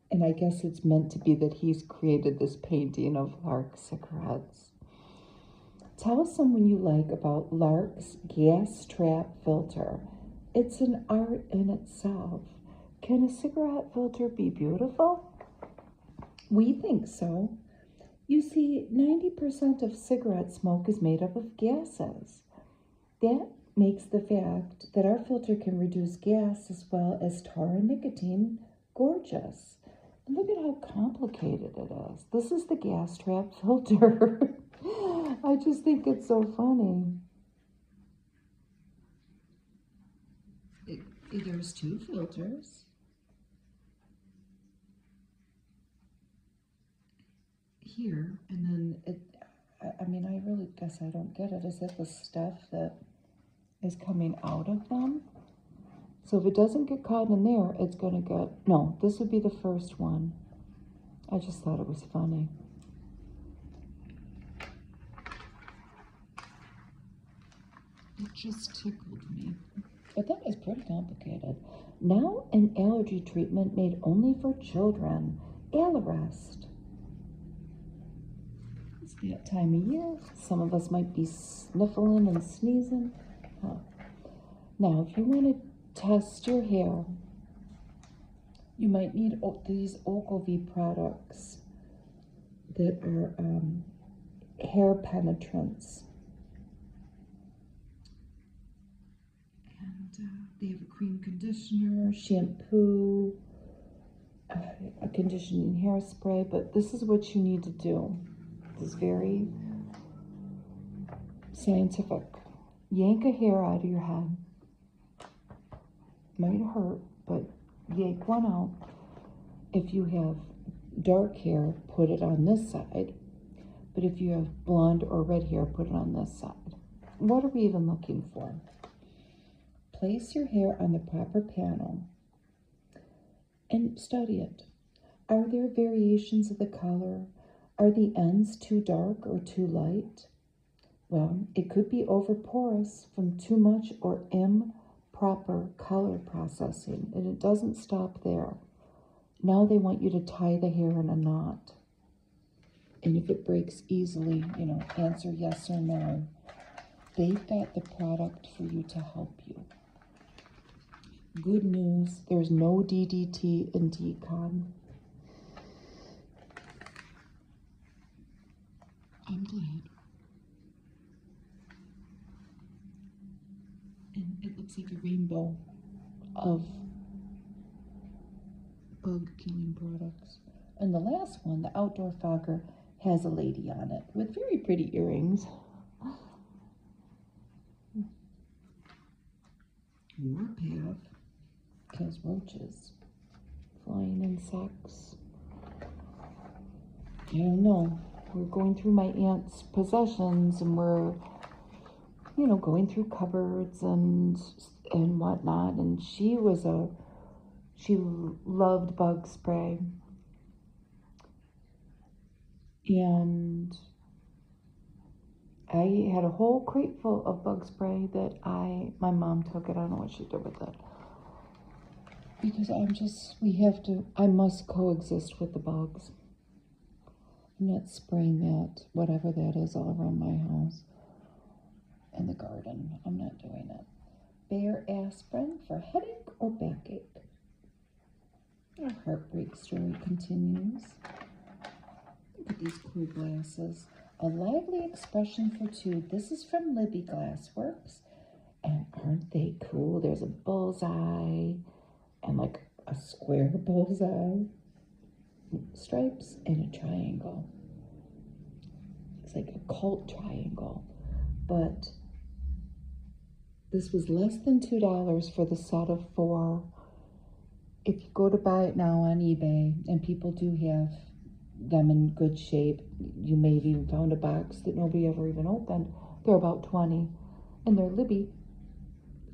And I guess it's meant to be that he's created this painting of Lark cigarettes. Tell someone you like about Lark's gas trap filter. It's an art in itself. Can a cigarette filter be beautiful? We think so. You see, 90% of cigarette smoke is made up of gases. That makes the fact that our filter can reduce gas as well as tar and nicotine gorgeous. And look at how complicated it is. This is the gas trap filter. I just think it's so funny. There's two filters. Here, and then I mean, I really guess I don't get it. Is it the stuff that is coming out of them? So if it doesn't get caught in there, it's going to get... No, this would be the first one. I just thought it was funny. It just tickled me. But that was pretty complicated. Now an allergy treatment made only for children. Allerest. It's that time of year. Some of us might be sniffling and sneezing. Huh. Now, if you want to test your hair, you might need these Ogilvy products that are hair penetrants. And they have a cream conditioner, shampoo, a conditioning hairspray, but this is what you need to do. This is very scientific. Yank a hair out of your head. Might hurt, but yank one out. If you have dark hair, put it on this side. But if you have blonde or red hair, put it on this side. What are we even looking for? Place your hair on the proper panel and study it. Are there variations of the color? Are the ends too dark or too light? Well, it could be overporous from too much or improper color processing, and it doesn't stop there. Now they want you to tie the hair in a knot. And if it breaks easily, answer yes or no. They've got the product for you to help you. Good news, there's no DDT in decon. I'm glad. And it looks like a rainbow of bug-killing products. And the last one, the outdoor fogger, has a lady on it with very pretty earrings. Warpath kills roaches, flying insects. I don't know. We're going through my aunt's possessions, and we're, going through cupboards and whatnot. And she loved bug spray. And I had a whole crate full of bug spray that my mom took it. I don't know what she did with it. Because I must coexist with the bugs. I'm not spraying that, whatever that is, all around my house and the garden. I'm not doing it. Bayer aspirin for headache or backache. Our heartbreak story continues. Look at these cool glasses. A lively expression for two. This is from Libby Glassworks. And aren't they cool? There's a bullseye and like a square bullseye, stripes, and a triangle. It's like a cult triangle. But this was less than $2 for the set of 4. If you go to buy it now on eBay, and people do have them in good shape. You may have even found a box that nobody ever even opened. They're about 20, and they're Libby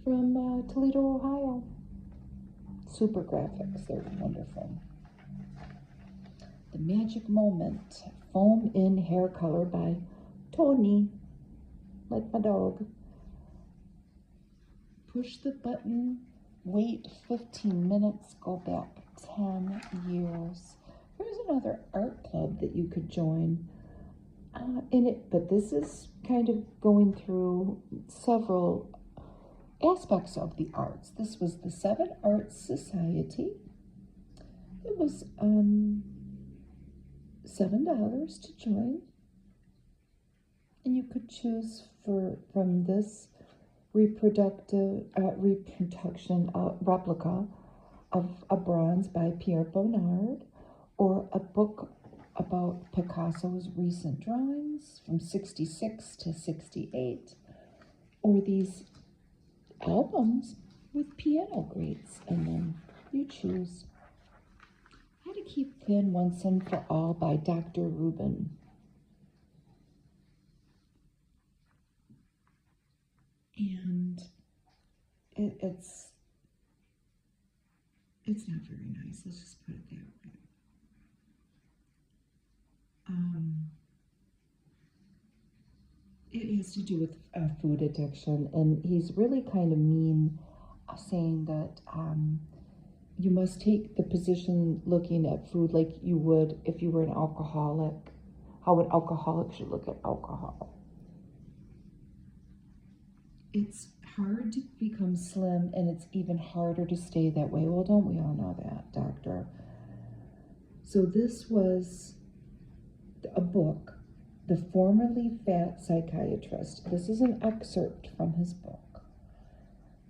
from Toledo, Ohio. Super graphics, they're wonderful. The Magic Moment, Foam in Hair Color by Tony, like my dog. Push the button, wait 15 minutes, go back 10 years. There's another art club that you could join in it, but this is kind of going through several aspects of the arts. This was the 7 Arts Society. It was $7 to join, and you could choose from this reproduction replica of a bronze by Pierre Bonnard, or a book about Picasso's recent drawings from 66 to 68, or these albums with piano grades, and then you choose. How to Keep Thin Once and for All by Dr. Rubin. And it's not very nice, let's just put it that way. It has to do with food addiction, and he's really kind of mean, saying that you must take the position looking at food like you would if you were an alcoholic, how an alcoholic should look at alcohol. It's hard to become slim, and it's even harder to stay that way. Well, don't we all know that, doctor? So this was a book, The Formerly Fat Psychiatrist. This is an excerpt from his book.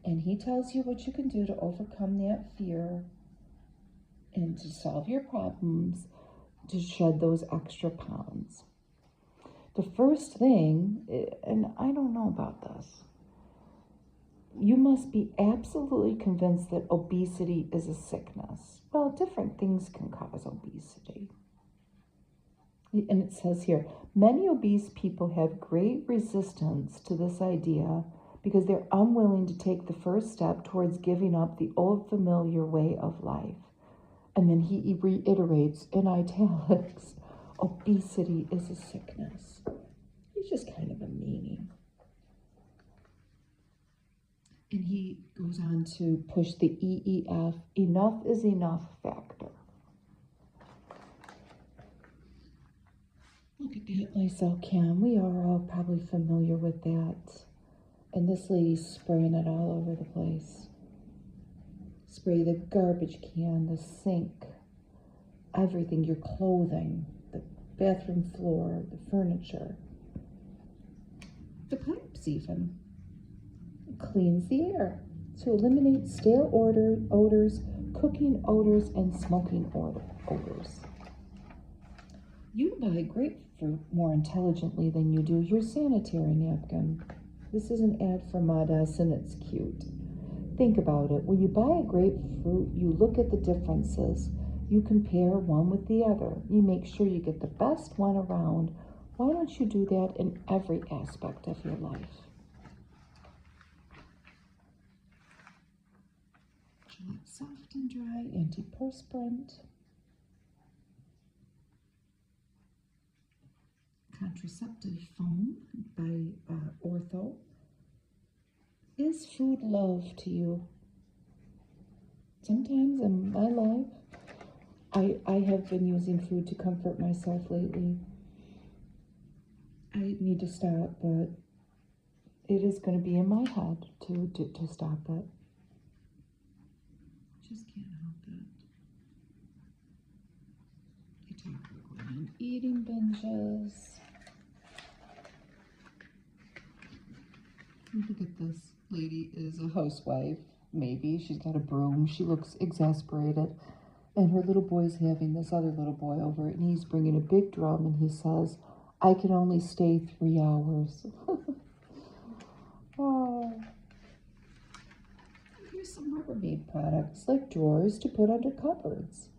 And he tells you what you can do to overcome that fear and to solve your problems, to shed those extra pounds. The first thing, and I don't know about this, you must be absolutely convinced that obesity is a sickness. Well, different things can cause obesity. And it says here, many obese people have great resistance to this idea because they're unwilling to take the first step towards giving up the old familiar way of life. And then he reiterates in italics, obesity is a sickness. He's just kind of a meanie. And he goes on to push the EEF, enough is enough factor. Look at that Lysol can. We are all probably familiar with that. And this lady's spraying it all over the place. Spray the garbage can, the sink, everything, your clothing, the bathroom floor, the furniture, the pipes even. It cleans the air to eliminate stale odors, cooking odors, and smoking odors. You buy grapefruit more intelligently than you do your sanitary napkin. This is an ad for Madison, and it's cute. Think about it. When you buy a grapefruit, you look at the differences. You compare one with the other. You make sure you get the best one around. Why don't you do that in every aspect of your life? Shalit Soft and Dry Antiperspirant. Contraceptive Foam by Ortho. Is food love to you? Sometimes in my life, I have been using food to comfort myself lately. I need to stop, but it is going to be in my head to stop it. Just can't help it. They talk about going on eating binges. Look at this. Lady is a housewife, maybe. She's got a broom. She looks exasperated. And her little boy's having this other little boy over, and he's bringing a big drum, and he says, I can only stay 3 hours. Oh. Here's some Rubbermaid products, like drawers to put under cupboards.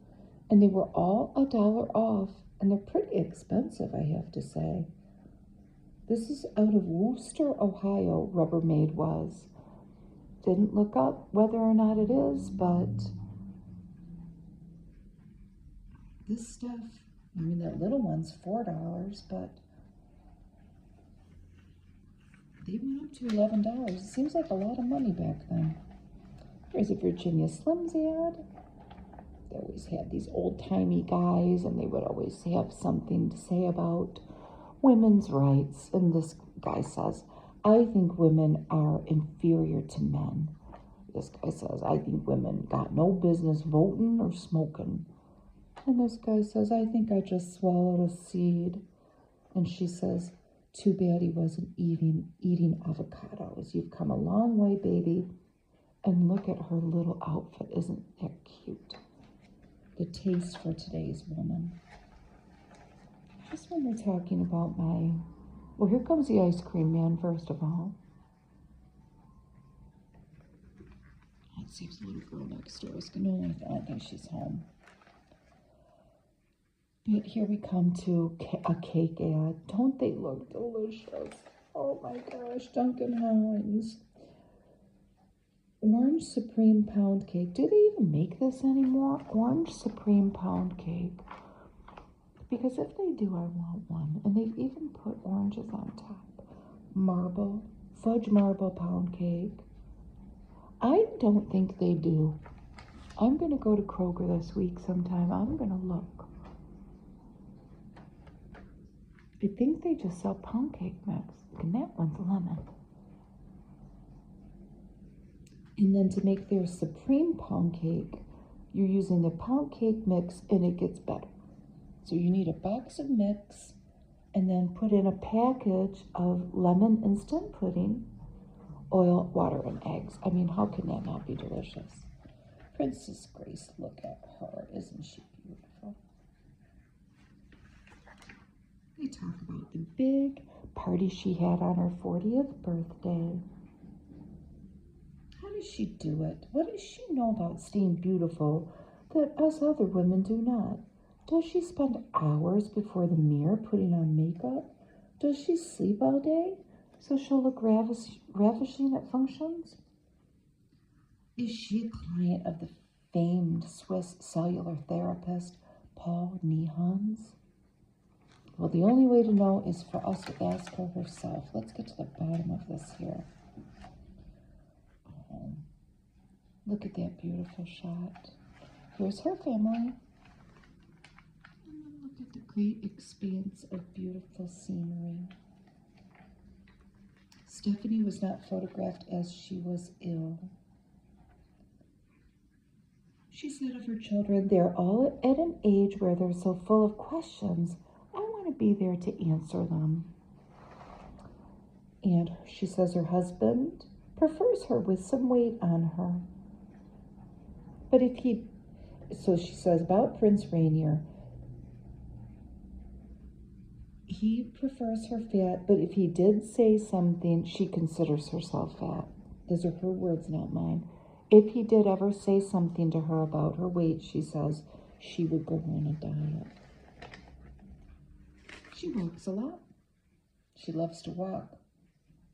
And they were all $1 off And they're pretty expensive, I have to say. This is out of Wooster, Ohio, Rubbermaid was. Didn't look up whether or not it is, but this stuff, I mean, that little one's $4, but they went up to $11. It seems like a lot of money back then. Here's a Virginia Slims ad. They always had these old-timey guys, and they would always have something to say about women's rights. And this guy says, I think women are inferior to men. This guy says, I think women got no business voting or smoking. And this guy says, I think I just swallowed a seed. And she says, too bad he wasn't eating avocados. You've come a long way, baby. And look at her little outfit. Isn't that cute? The taste for today's woman. Just when they're talking about well, here comes the ice cream man, first of all. Let's see if the little girl next door is going to, I don't think she's home. But here we come to a cake ad. Don't they look delicious? Oh my gosh, Duncan Hines. Orange Supreme Pound Cake. Do they even make this anymore? Orange Supreme Pound Cake. Because if they do, I want one. And they've even put oranges on top. Fudge marble pound cake. I don't think they do. I'm going to go to Kroger this week sometime. I'm going to look. I think they just sell pound cake mix. And that one's lemon. And then to make their supreme pound cake, you're using the pound cake mix, and it gets better. So you need a box of mix, and then put in a package of lemon instant pudding, oil, water, and eggs. I mean, how can that not be delicious? Princess Grace, look at her. Isn't she beautiful? They talk about the big party she had on her 40th birthday. How does she do it? What does she know about staying beautiful that us other women do not? Does she spend hours before the mirror putting on makeup? Does she sleep all day so she'll look ravishing at functions? Is she a client of the famed Swiss cellular therapist, Paul Nihans? Well, the only way to know is for us to ask her herself. Let's get to the bottom of this here. Look at that beautiful shot. Here's her family. And then look at the great expanse of beautiful scenery. Stephanie was not photographed as she was ill. She said of her children, they're all at an age where they're so full of questions. I want to be there to answer them. And she says her husband prefers her with some weight on her. But so she says about Prince Rainier, he prefers her fat, but if he did say something, she considers herself fat. Those are her words, not mine. If he did ever say something to her about her weight, she says she would go on a diet. She walks a lot. She loves to walk.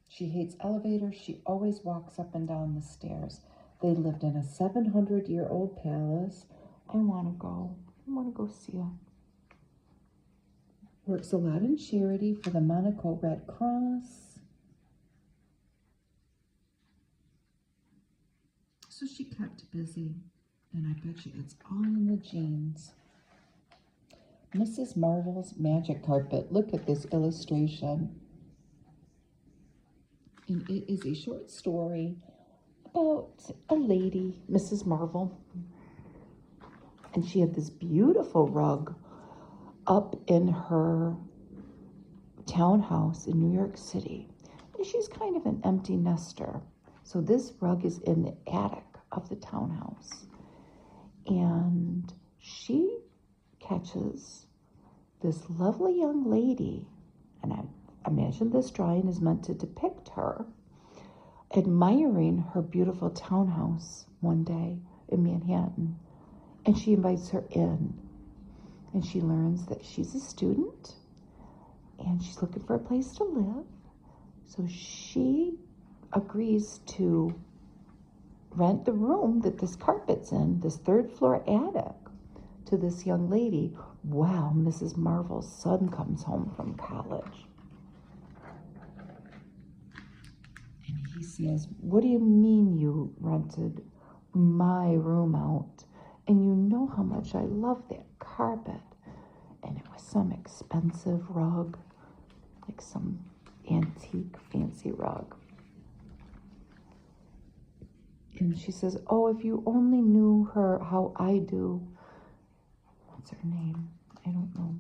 She hates elevators. She always walks up and down the stairs. They lived in a 700-year-old palace. I want to go see it. Works a lot in charity for the Monaco Red Cross. So she kept busy, and I bet you it's all in the genes. Mrs. Marvel's Magic Carpet. Look at this illustration. And it is a short story about a lady, Mrs. Marvel. And she had this beautiful rug up in her townhouse in New York City. And she's kind of an empty nester. So this rug is in the attic of the townhouse. And she catches this lovely young lady, and I imagine this drawing is meant to depict her, admiring her beautiful townhouse one day in Manhattan. And she invites her in. And she learns that she's a student and she's looking for a place to live. So she agrees to rent the room that this carpet's in, this third floor attic, to this young lady while Mrs. Marvel's son comes home from college. And he says, "What do you mean you rented my room out? And you know how much I love that carpet." And it was some expensive rug, like some antique fancy rug. And she says, "Oh, if you only knew her how I do." What's her name? I don't know.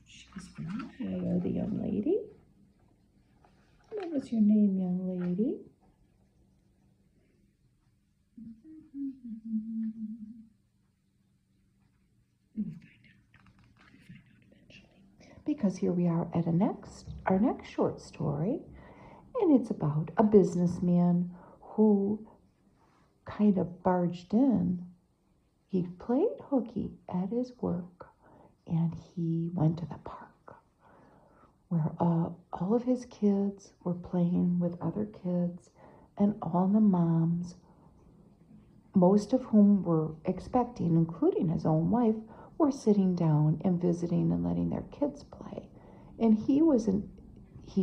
She was from Ohio, the young lady. What was your name, young lady? We'll find out eventually. Because here we are at our next short story, and it's about a businessman who kind of barged in. He played hooky at his work, and he went to the park where all of his kids were playing with other kids, and all the moms, most of whom were expecting, including his own wife, were sitting down and visiting and letting their kids play. And he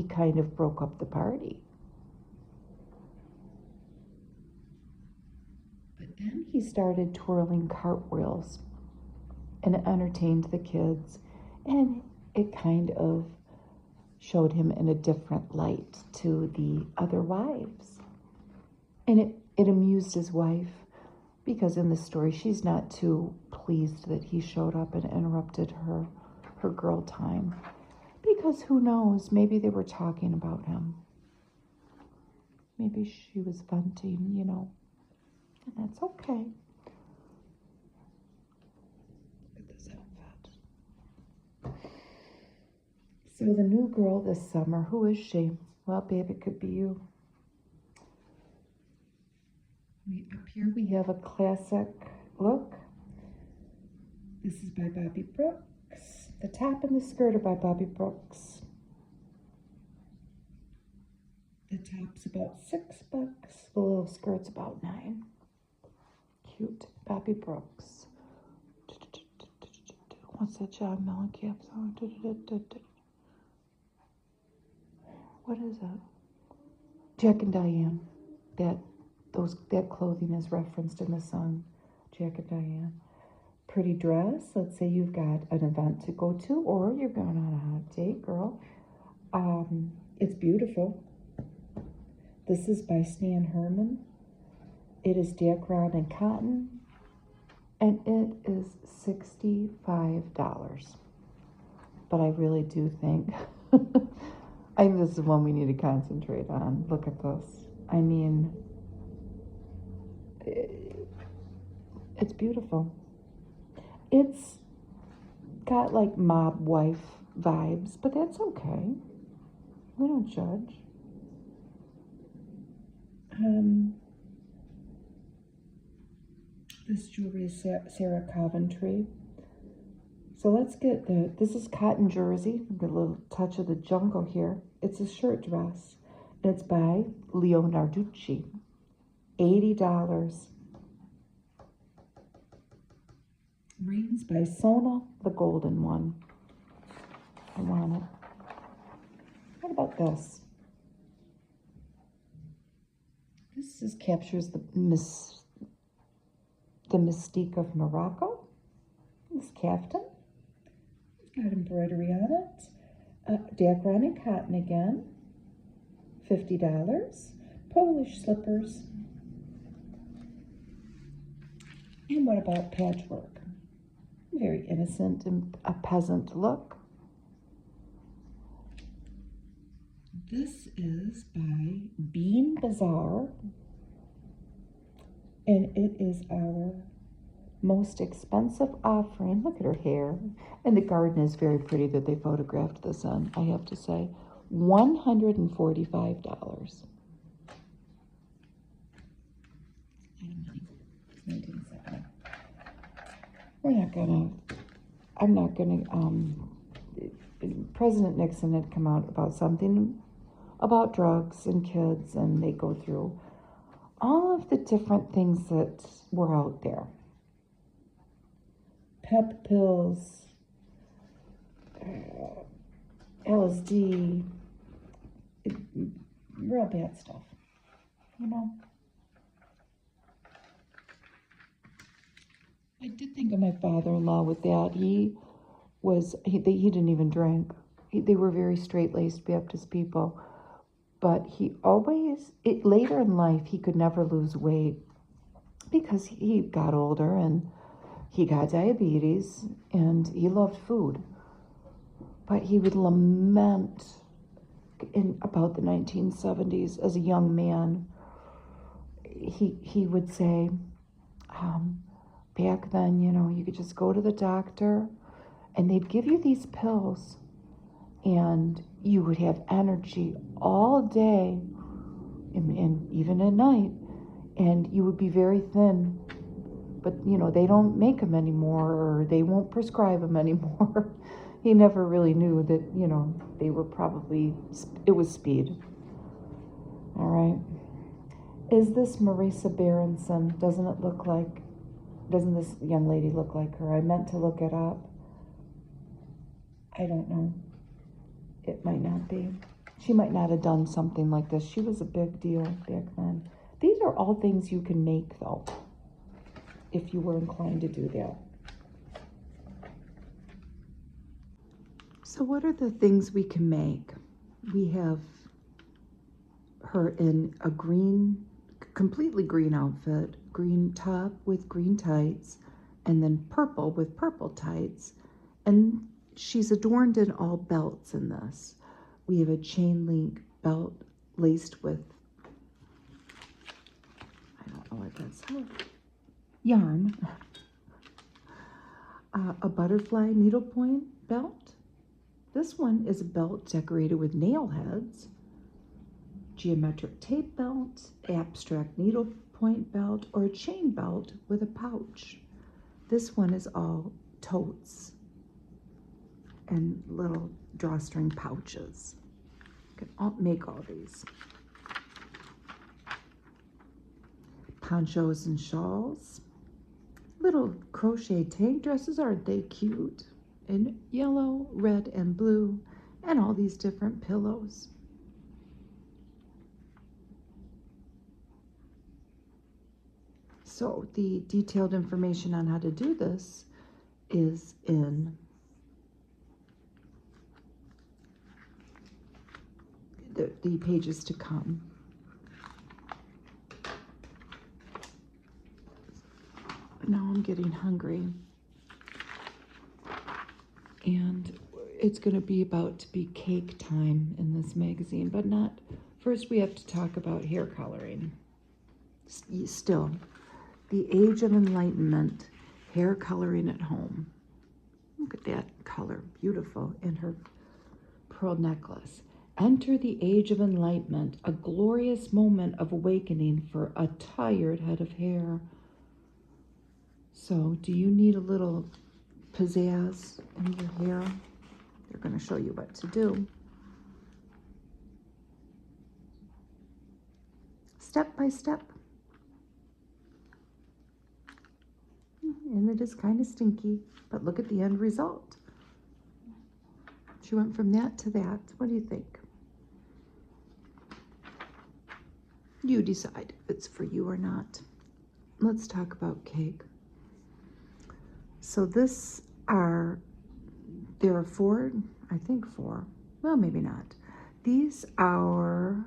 kind of broke up the party. But then he started twirling cartwheels and it entertained the kids, and it kind of showed him in a different light to the other wives. And it amused his wife, because in the story she's not too pleased that he showed up and interrupted her girl time. Because who knows, maybe they were talking about him. Maybe she was venting, and that's okay. Look at this outfit. So the new girl this summer, who is she? Well, babe, it could be you. Up here we have a classic look. This is by Bobby Brooks. The top and the skirt are by Bobby Brooks. The top's about $6. The little skirt's about $9. Cute. Bobby Brooks. What's that John Mellencamp song? What is it? Jack and Diane. That clothing is referenced in the song Jack and Diane. Pretty dress. Let's say you've got an event to go to, or you're going on a hot date, girl. It's beautiful. This is by Stan Herman. It is dacron and cotton, and it is $65. But I really do think, I think this is one we need to concentrate on. Look at this. I mean, it's beautiful. It's got like mob wife vibes, but that's okay. We don't judge. This jewelry is Sarah Coventry. So let's get this is cotton jersey, a little touch of the jungle here. It's a shirt dress. It's by Leonarducci. $80. Rings by Sona, the golden one. I want it. What about this? This captures the mystique of Morocco. This caftan. It's got embroidery on it. Dacron and cotton again. $50. Polish slippers. And what about patchwork? Very innocent and a peasant look. This is by Bean Bazaar, and it is our most expensive offering. Look at her hair. And the garden is very pretty that they photographed this in, I have to say. $145. 1970. I'm not gonna, President Nixon had come out about something about drugs and kids, and they go through all of the different things that were out there. Pep pills, LSD, real bad stuff, you know. I did think of my father-in-law with that. He didn't even drink. They were very straight-laced Baptist people. But he always, later in life, he could never lose weight because he got older and he got diabetes and he loved food. But he would lament in about the 1970s as a young man. He would say, back then, you know, you could just go to the doctor and they'd give you these pills and you would have energy all day and even at night, and you would be very thin. But, you know, they don't make them anymore, or they won't prescribe them anymore. He never really knew that, you know, they were probably, it was speed. All right. Is this Marisa Berenson? Doesn't this young lady look like her? I meant to look it up. I don't know. It might not be. She might not have done something like this. She was a big deal back then. These are all things you can make, though, if you were inclined to do that. So what are the things we can make? We have her in a green, completely green outfit, green top with green tights, and then purple with purple tights. And she's adorned in all belts in this. We have a chain link belt laced with, I don't know what that's called, yarn. A butterfly needlepoint belt. This one is a belt decorated with nail heads. Geometric tape belt, abstract needlepoint belt, or a chain belt with a pouch. This one is all totes and little drawstring pouches. You can make all these. Ponchos and shawls. Little crochet tank dresses, aren't they cute? In yellow, red, and blue, and all these different pillows. So the detailed information on how to do this is in the pages to come. Now I'm getting hungry. And it's going to be about to be cake time in this magazine, but not. First, we have to talk about hair coloring. Still, the Age of Enlightenment, hair coloring at home. Look at that color, beautiful, in her pearl necklace. Enter the Age of Enlightenment, a glorious moment of awakening for a tired head of hair. So, do you need a little pizzazz in your hair? They're going to show you what to do. Step by step. And it is kind of stinky, but look at the end result. She went from that to that. What do you think? You decide if it's for you or not. Let's talk about cake. So there are four, well, maybe not. These are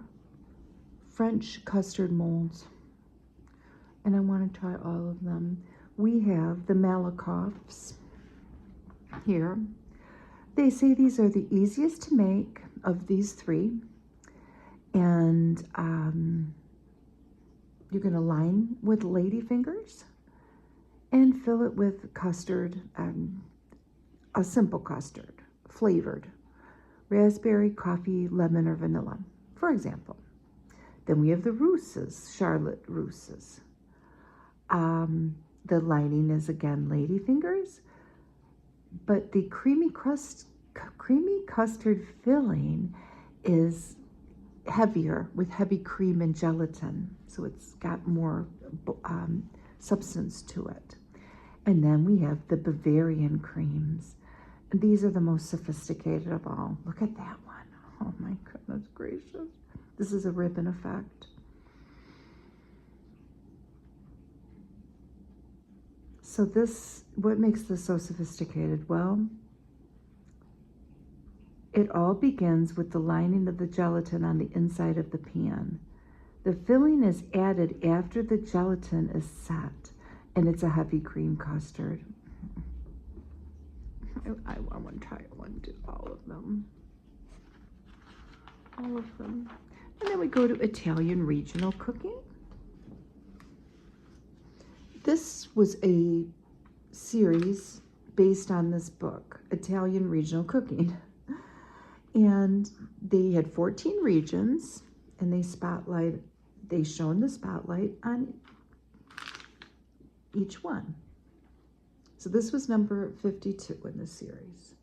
French custard molds, and I want to try all of them. We have the Malakoffs here. They say these are the easiest to make of these three, and you're going to line with ladyfingers and fill it with custard, a simple custard, flavored, raspberry, coffee, lemon, or vanilla, for example. Then we have the Rousses, Charlotte Rousses. the lining is again ladyfingers, but the creamy custard filling is heavier with heavy cream and gelatin, so it's got more substance to it. And then we have the Bavarian creams. These are the most sophisticated of all. Look at that one. Oh my goodness gracious. This is a ribbon effect. So this, what makes this so sophisticated? Well, it all begins with the lining of the gelatin on the inside of the pan. The filling is added after the gelatin is set, and it's a heavy cream custard. I want to try one, do all of them. All of them. And then we go to Italian regional cooking. This was a series based on this book, Italian Regional Cooking. And they had 14 regions, and they shone the spotlight on each one. So this was number 52 in the series.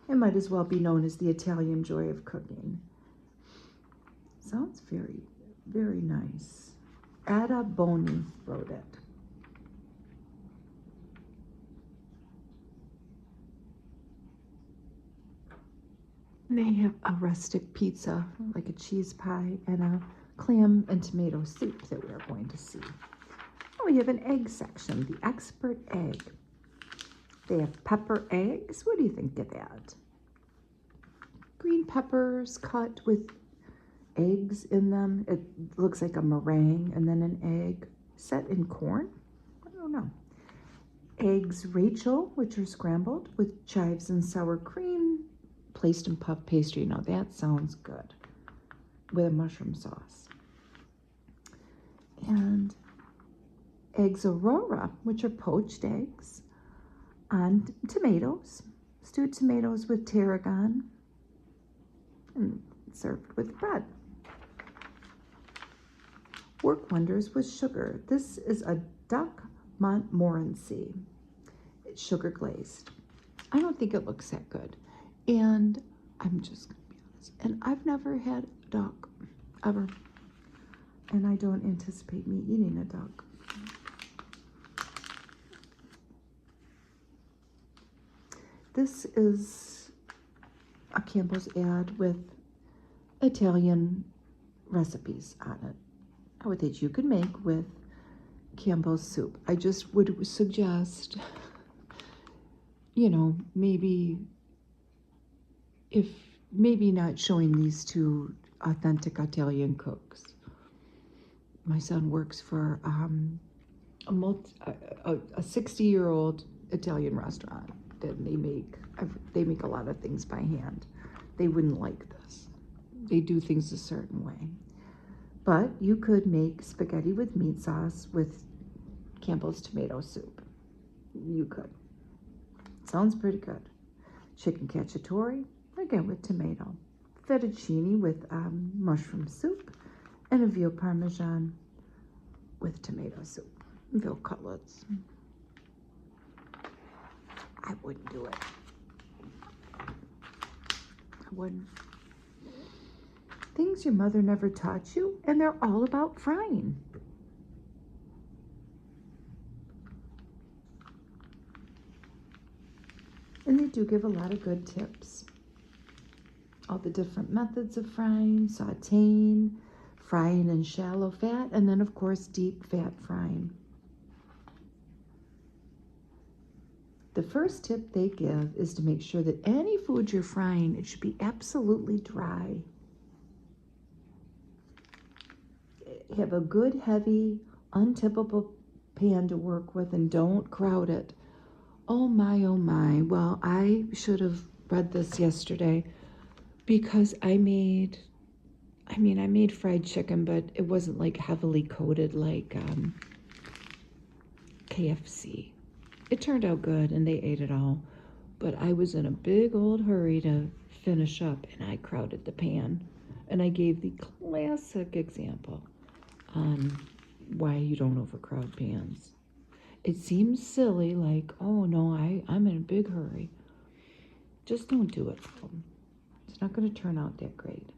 It might as well be known as the Italian Joy of Cooking. Sounds very, very nice. Ada Boni wrote it. They have a rustic pizza, like a cheese pie, and a clam and tomato soup that we're going to see. Oh, we have an egg section, the expert egg. They have pepper eggs. What do you think of that? Green peppers cut with eggs in them. It looks like a meringue, and then an egg set in corn. I don't know. Eggs Rachel, which are scrambled with chives and sour cream, placed in puff pastry. Now that sounds good, with a mushroom sauce. And eggs Aurora, which are poached eggs on tomatoes, stewed tomatoes with tarragon, and served with bread. Work wonders with sugar. This is a duck Montmorency. It's sugar glazed. I don't think it looks that good. And I'm just gonna be honest. And I've never had a duck, ever. And I don't anticipate me eating a duck. This is a Campbell's ad with Italian recipes on it that you could make with Campbell's soup. I just would suggest, you know, maybe not showing these to authentic Italian cooks. My son works for a 60-year-old Italian restaurant, and they make a lot of things by hand. They wouldn't like this. They do things a certain way. But you could make spaghetti with meat sauce with Campbell's tomato soup. You could. Sounds pretty good. Chicken cacciatore, again with tomato. Fettuccine with mushroom soup, and a veal parmesan with tomato soup. Veal cutlets. I wouldn't do it. I wouldn't. Things your mother never taught you, and they're all about frying. And they do give a lot of good tips. All the different methods of frying, sauteing, frying in shallow fat, and then of course deep fat frying. The first tip they give is to make sure that any food you're frying, it should be absolutely dry. Have a good, heavy, untippable pan to work with, and don't crowd it. Oh my. Well, I should have read this yesterday, because I made fried chicken, but it wasn't like heavily coated like KFC. It turned out good, and they ate it all, but I was in a big old hurry to finish up, and I crowded the pan. And I gave the classic example on why you don't overcrowd pans. It seems silly, like, oh no, I'm in a big hurry. Just don't do it. It's not going to turn out that great.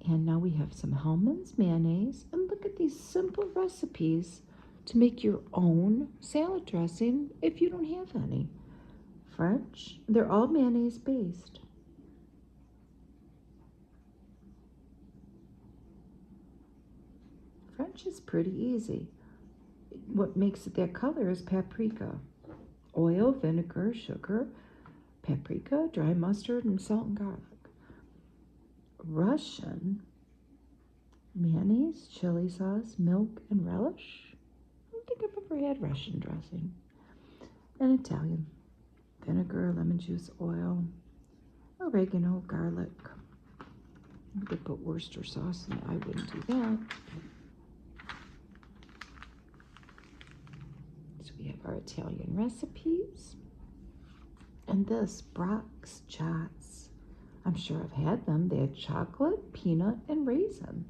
And now we have some Hellmann's mayonnaise. And look at these simple recipes to make your own salad dressing if you don't have any. French, they're all mayonnaise based. French is pretty easy. What makes it that color is paprika. Oil, vinegar, sugar, paprika, dry mustard, and salt and garlic. Russian, mayonnaise, chili sauce, milk, and relish. I don't think I've ever had Russian dressing. And Italian, vinegar, lemon juice, oil, oregano, garlic. You could put Worcester sauce in it. I wouldn't do that. So we have our Italian recipes. And this, Brock's Jots. I'm sure I've had them. They had chocolate, peanut, and raisin.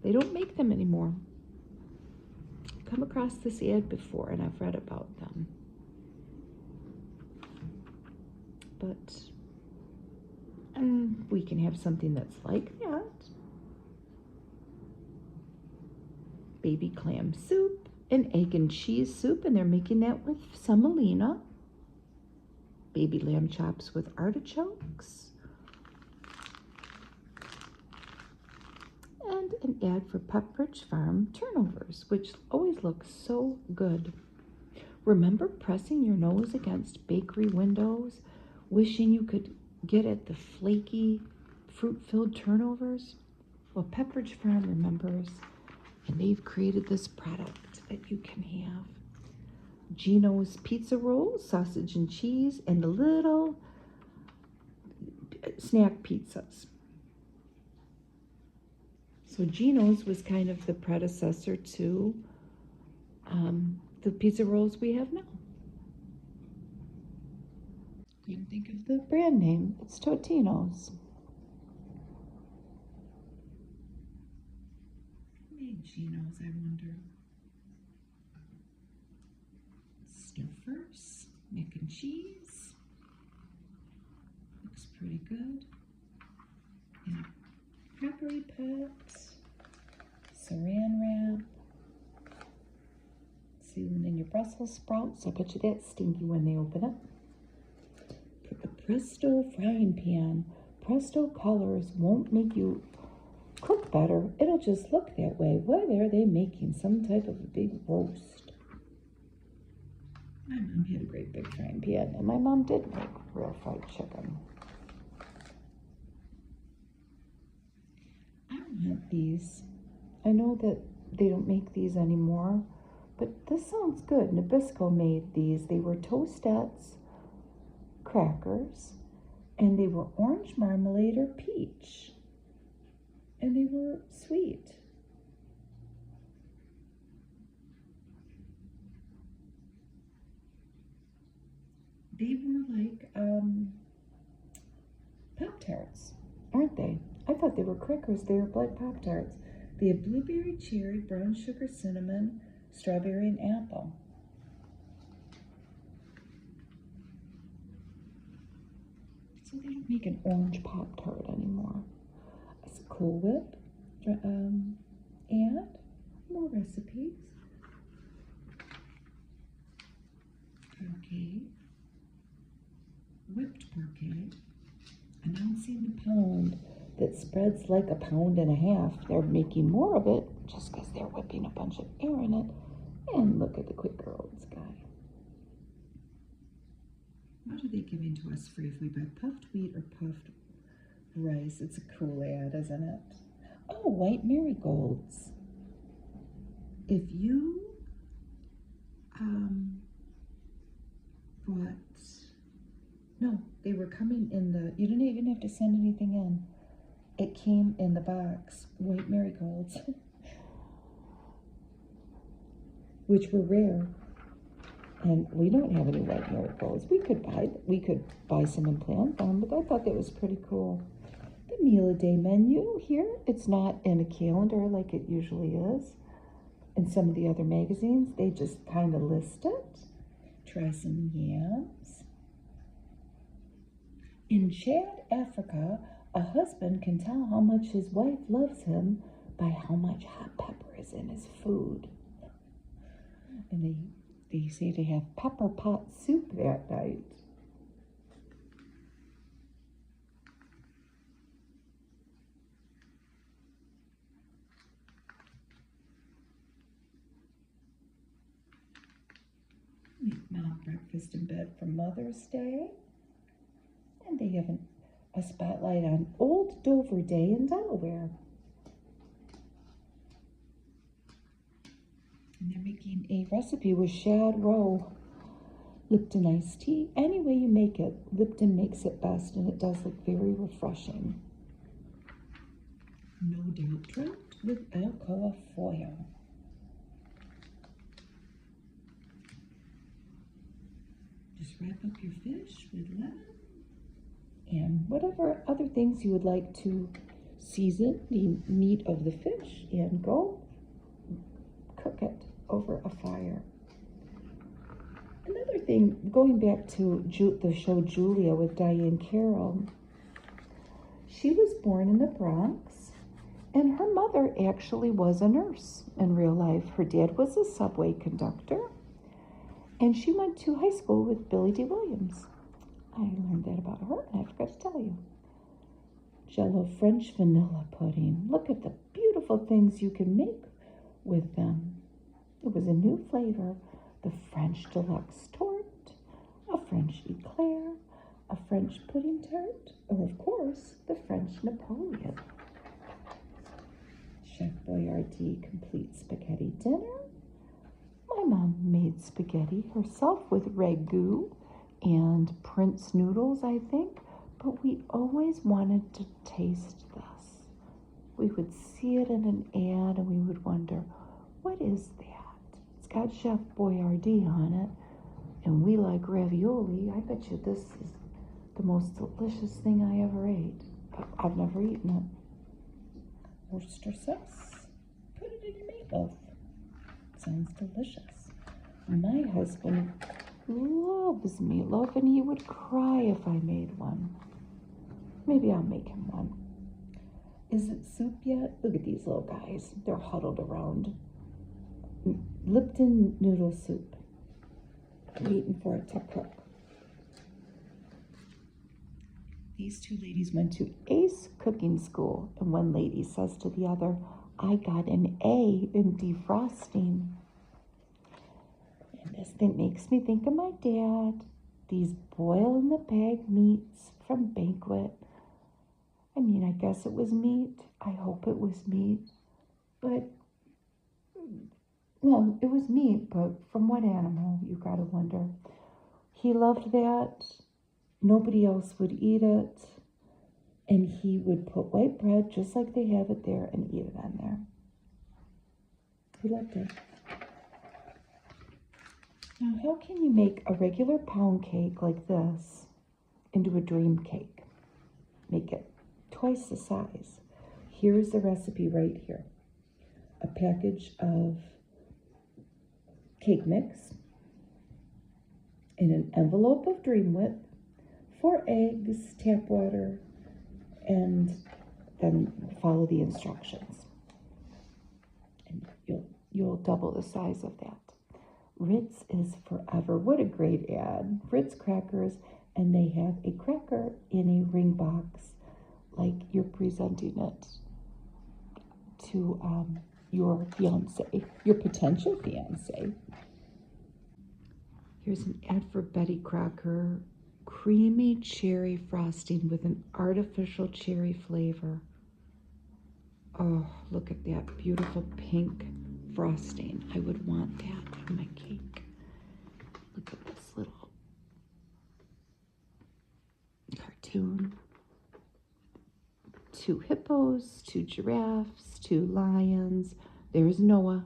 They don't make them anymore. I've come across this ad before, and I've read about them. But we can have something that's like that. Baby clam soup, an egg and cheese soup, and they're making that with semolina. Baby lamb chops with artichokes. And an ad for Pepperidge Farm turnovers, which always looks so good. Remember pressing your nose against bakery windows, wishing you could get at the flaky, fruit-filled turnovers? Well, Pepperidge Farm remembers, and they've created this product that you can have. Gino's pizza rolls, sausage and cheese, and the little snack pizzas. So Gino's was kind of the predecessor to the pizza rolls we have now. Couldn't think of the brand name. It's Totino's. Who made Gino's, I wonder? Stuffers, mac and cheese. Looks pretty good. And crockery pots, saran wrap, season in your Brussels sprouts. I bet you that's stinky when they open it. Put the Presto frying pan. Presto colors won't make you cook better. It'll just look that way. What are they making? Some type of a big roast. My mom had a great big frying pan, and my mom did make real fried chicken. I want these. I know that they don't make these anymore, but this sounds good. Nabisco made these. They were Toastettes crackers, and they were orange marmalade or peach, and they were sweet. They were like Pop-Tarts, aren't they? I thought they were crackers. They were like Pop-Tarts. They had blueberry, cherry, brown sugar, cinnamon, strawberry, and apple. So they don't make an orange Pop-Tart anymore. It's a Cool Whip, and more recipes. Parquet, whipped parquet, announcing the pound that spreads like a pound and a half. They're making more of it just because they're whipping a bunch of air in it. And look at the quicker old sky. What are they giving to us free if we buy puffed wheat or puffed rice? It's a cool ad, isn't it? Oh, white marigolds. If you bought, no, they were coming in the, you didn't even have to send anything in. It came in the box, white marigolds, which were rare. And we don't have any white marigolds. We could buy some and plant them, but I thought that was pretty cool. The meal a day menu here, it's not in a calendar like it usually is. in some of the other magazines, they just kind of list it. Try some yams. In Chad, Africa, a husband can tell how much his wife loves him by how much hot pepper is in his food. And they say they have pepper pot soup that night. Make Mom breakfast in bed for Mother's Day. And they have a spotlight on Old Dover Day in Delaware. And they're making a recipe with shad roe, Lipton iced tea. Any way you make it, Lipton makes it best, and it does look very refreshing. No doubt trout with Alcoa foil. Just wrap up your fish with lemon and whatever other things you would like to season the meat of the fish, and go cook it over a fire. Another thing, going back to the show Julia with Diane Carroll, she was born in the Bronx, and her mother actually was a nurse in real life. Her dad was a subway conductor, and she went to high school with Billy D. Williams. I learned that about her, and I forgot to tell you. Jell-O French vanilla pudding. Look at the beautiful things you can make with them. It was a new flavor. The French deluxe tort, a French eclair, a French pudding tart, or of course, the French Napoleon. Chef Boyardee complete spaghetti dinner. My mom made spaghetti herself with ragu and Prince noodles, I think, but we always wanted to taste this. We would see it in an ad and we would wonder, what is that? It's got Chef Boyardee on it, and we like ravioli. I bet you this is the most delicious thing I ever ate, but I've never eaten it. Worcester sauce. Put it in your meatloaf. Sounds delicious. My husband loves meatloaf, and he would cry if I made one. Maybe I'll make him one. Is it soup yet? Look at these little guys. They're huddled around Lipton noodle soup, waiting for it to cook. These two ladies went to Ace Cooking School, and one lady says to the other, I got an A in defrosting. And this thing makes me think of my dad. These boil-in-the-bag meats from Banquet. I mean, I guess it was meat. I hope it was meat. But, well, it was meat, but from what animal, you gotta wonder. He loved that. Nobody else would eat it. And he would put white bread, just like they have it there, and eat it on there. He loved it. Now, how can you make a regular pound cake like this into a dream cake? Make it twice the size. Here's the recipe right here. A package of cake mix in an envelope of dream width, 4 eggs, tap water, and then follow the instructions. And you'll double the size of that. Ritz is forever. What a great ad. Ritz crackers, and they have a cracker in a ring box, like you're presenting it to your fiance, your potential fiance. Here's an ad for Betty Crocker. Creamy cherry frosting with an artificial cherry flavor. Oh, look at that beautiful pink frosting. I would want that on my cake. Look at this little cartoon. 2 hippos, 2 giraffes, 2 lions. There's Noah.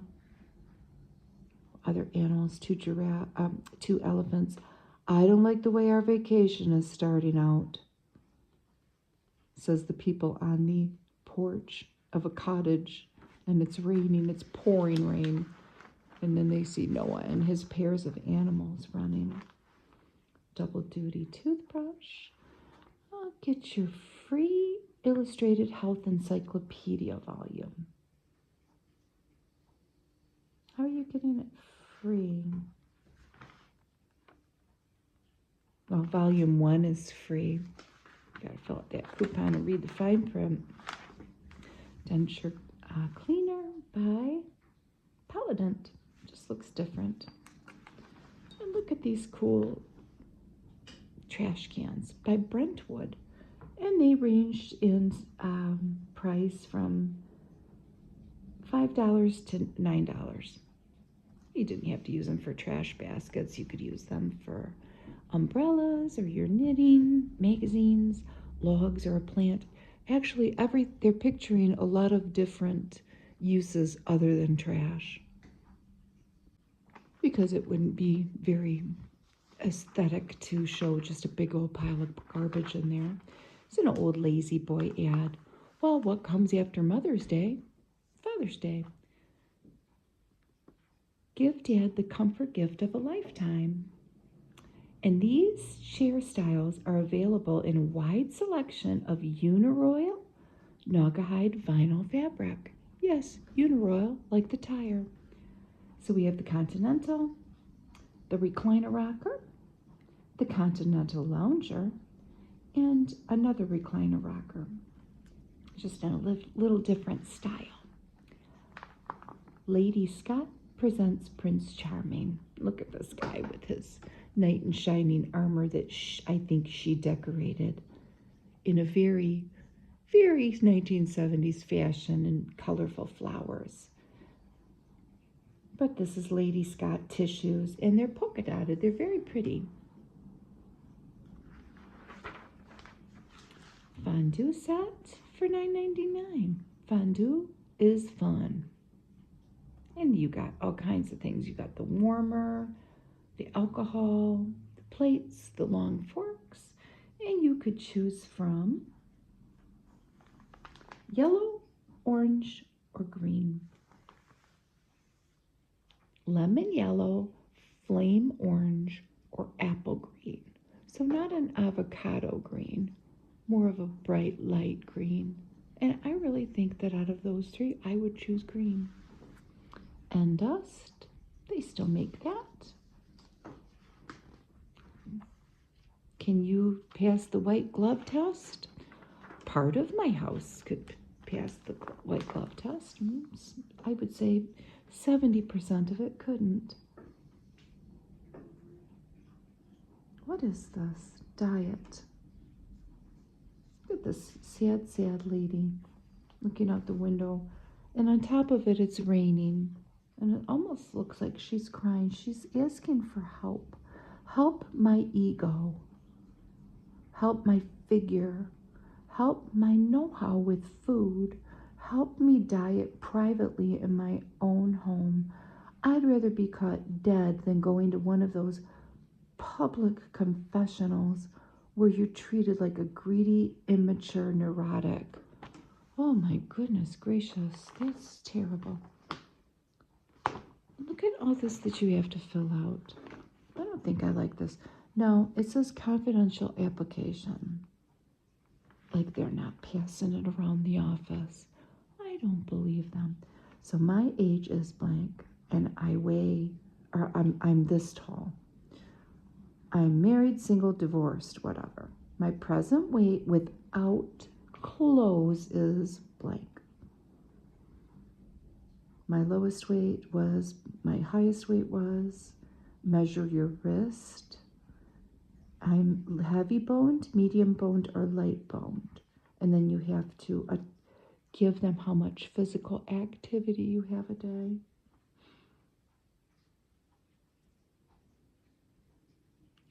Other animals, 2 elephants. I don't like the way our vacation is starting out, says the people on the porch of a cottage, and it's raining, it's pouring rain. And then they see Noah and his pairs of animals running. Double duty toothbrush. I'll get your free illustrated health encyclopedia volume. How are you getting it free? Well, volume 1 is free. You gotta fill out that coupon and read the fine print. Denture cleaner by Paladin. Just looks different. And look at these cool trash cans by Brentwood. And they ranged in price from $5 to $9. You didn't have to use them for trash baskets. You could use them for umbrellas or your knitting, magazines, logs, or a plant. Actually, they're picturing a lot of different uses other than trash, because it wouldn't be very aesthetic to show just a big old pile of garbage in there. It's an old lazy boy ad. Well, what comes after Mother's Day? Father's Day. Give Dad the comfort gift of a lifetime. And these chair styles are available in a wide selection of Uniroyal Naugahyde vinyl fabric. Yes, Uniroyal, like the tire. So we have the Continental, the recliner rocker, the Continental lounger, and another recliner rocker, just in a little different style. Lady Scott presents Prince Charming. Look at this guy with his knight in shining armor that I think she decorated in a very, very 1970s fashion and colorful flowers. But this is Lady Scott tissues, and they're polka dotted. They're very pretty. Fondue set for $9.99. Fondue is fun. And you got all kinds of things. You got the warmer, the alcohol, the plates, the long forks, and you could choose from yellow, orange, or green. Lemon yellow, flame orange, or apple green. So not an avocado green, more of a bright light green. And I really think that out of those three, I would choose green. And dust, they still make that. Can you pass the white glove test? Part of my house could pass the white glove test. I would say 70% of it couldn't. What is this? Diet. Look at this sad, sad lady looking out the window. And on top of it, it's raining. And it almost looks like she's crying. She's asking for help. Help my ego. Help my figure. Help my know-how with food. Help me diet privately in my own home. I'd rather be caught dead than going to one of those public confessionals where you're treated like a greedy, immature neurotic. Oh my goodness gracious, that's terrible. Look at all this that you have to fill out. I don't think I like this. No, it says confidential application. Like they're not passing it around the office. I don't believe them. So my age is blank, and I weigh, or I'm this tall. I'm married, single, divorced, whatever. My present weight without clothes is blank. My lowest weight was, my highest weight was, measure your wrist. I'm heavy boned, medium boned, or light boned. And then you have to give them how much physical activity you have a day.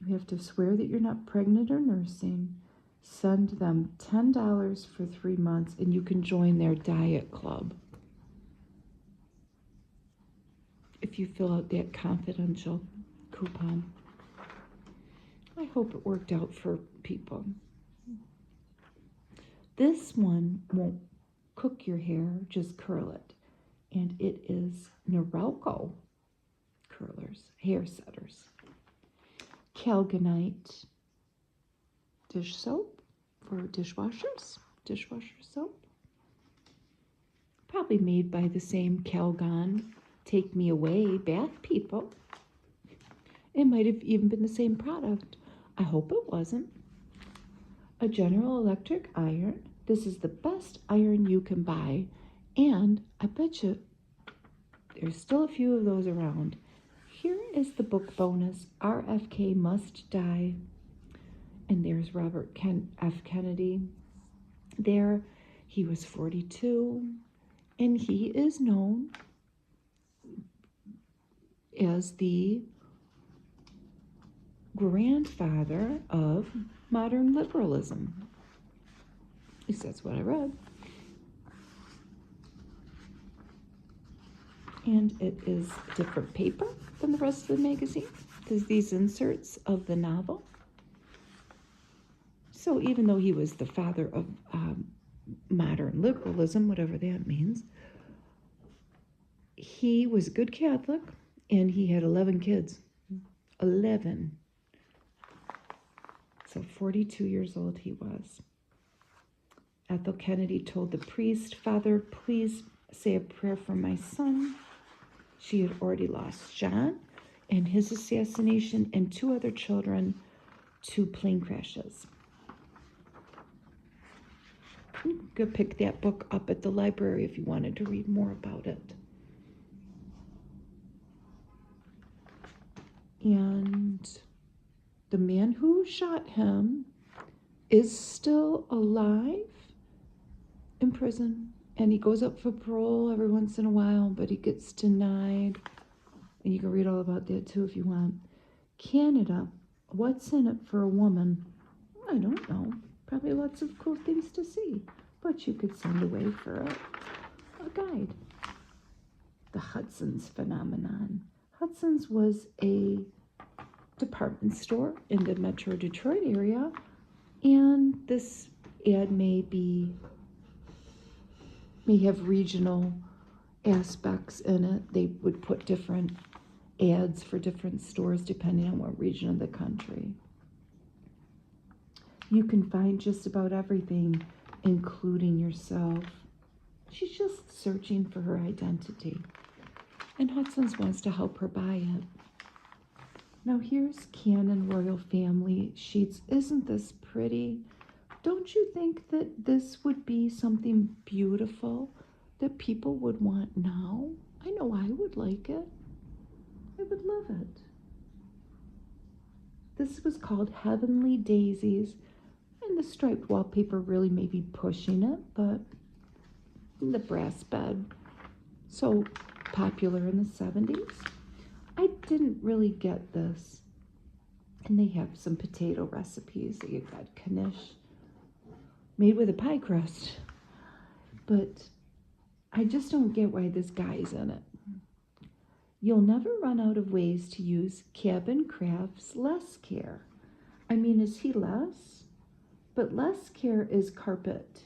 You have to swear that you're not pregnant or nursing. Send them $10 for 3 months, and you can join their diet club if you fill out that confidential coupon. I hope it worked out for people. This one won't cook your hair, just curl it. And it is Norelco. curlers, hair setters. Calgonite dish soap for dishwashers, dishwasher soap. Probably made by the same Calgon Take Me Away bath people. It might have even been the same product. I hope it wasn't. A General Electric iron. This is the best iron you can buy, and I bet you there's still a few of those around. Here is the book bonus, RFK Must Die. And there's Robert F. Kennedy. There, he was 42, and he is known as the grandfather of modern liberalism. At least that's what I read. And it is different paper than the rest of the magazine. There's these inserts of the novel. So even though he was the father of modern liberalism, whatever that means, he was a good Catholic, and he had 11 kids. 11. So 42 years old he was. Ethel Kennedy told the priest, "Father, please say a prayer for my son." She had already lost John and his assassination and 2 other children to plane crashes. You could pick that book up at the library if you wanted to read more about it. And the man who shot him is still alive in prison, and he goes up for parole every once in a while, but he gets denied. And you can read all about that too if you want. Canada, what's in it for a woman? I don't know. Probably lots of cool things to see, but you could send away for a guide. The Hudson's phenomenon. Hudson's was a department store in the Metro Detroit area, and this ad may have regional aspects in it. They would put different ads for different stores depending on what region of the country. You can find just about everything, including yourself. She's just searching for her identity, and Hudson's wants to help her buy it. Now here's Canon Royal Family Sheets. Isn't this pretty? Don't you think that this would be something beautiful that people would want now? I know I would like it. I would love it. This was called Heavenly Daisies, and the striped wallpaper really may be pushing it, but the brass bed, so popular in the 70s. I didn't really get this. And they have some potato recipes. You got knish made with a pie crust. But I just don't get why this guy's in it. You'll never run out of ways to use Cabin Craft's Less Care. I mean, is he less? But less care is carpet.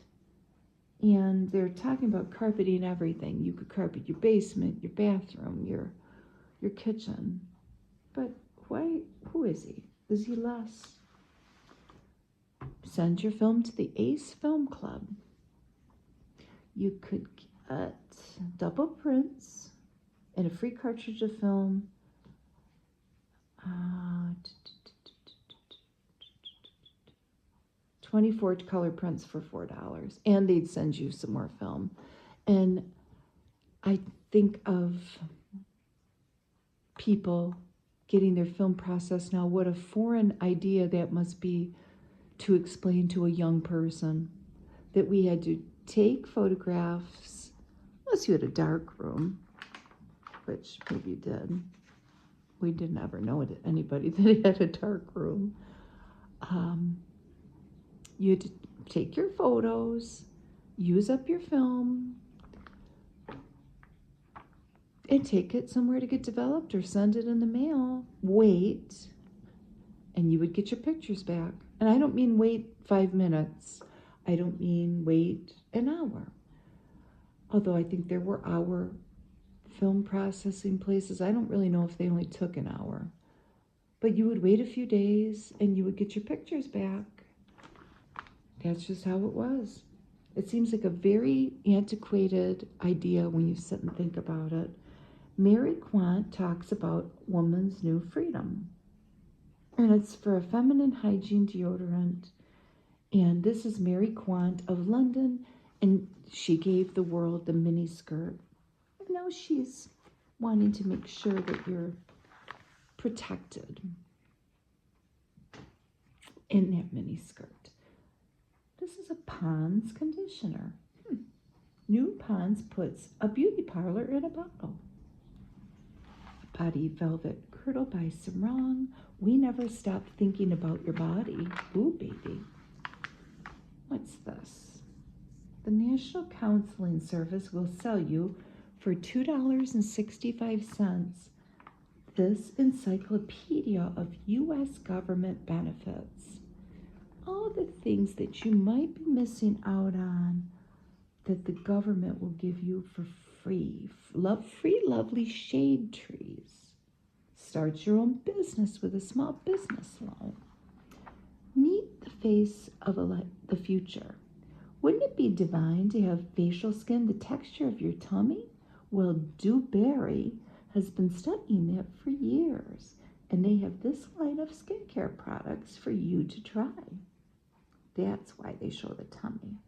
And they're talking about carpeting everything. You could carpet your basement, your bathroom, your kitchen. But why? Who is he? Is he less? Send your film to the Ace Film Club. You could get double prints and a free cartridge of film. 24 color prints for $4, and they'd send you some more film. And I think of people getting their film processed now, what a foreign idea that must be to explain to a young person, that we had to take photographs, unless you had a dark room, which maybe you did. We didn't ever know anybody that had a dark room. You had to take your photos, use up your film, and take it somewhere to get developed or send it in the mail. Wait, and you would get your pictures back. And I don't mean wait 5 minutes. I don't mean wait an hour. Although I think there were hour film processing places, I don't really know if they only took an hour. But you would wait a few days and you would get your pictures back. That's just how it was. It seems like a very antiquated idea when you sit and think about it. Mary Quant talks about woman's new freedom. And it's for a feminine hygiene deodorant. And this is Mary Quant of London. And she gave the world the mini skirt. And now she's wanting to make sure that you're protected in that mini skirt. This is a Pond's conditioner. New Pond's puts a beauty parlor in a bottle. Body Velvet Kirtle by Sarong. We never stop thinking about your body. Ooh, baby. What's this? The National Counseling Service will sell you for $2.65 this encyclopedia of U.S. government benefits. All the things that you might be missing out on that the government will give you for free. Free lovely shade trees. Start your own business with a small business loan. Meet the face of the future. Wouldn't it be divine to have facial skin the texture of your tummy? Well, Dewberry has been studying that for years, and they have this line of skincare products for you to try. That's why they show the tummy.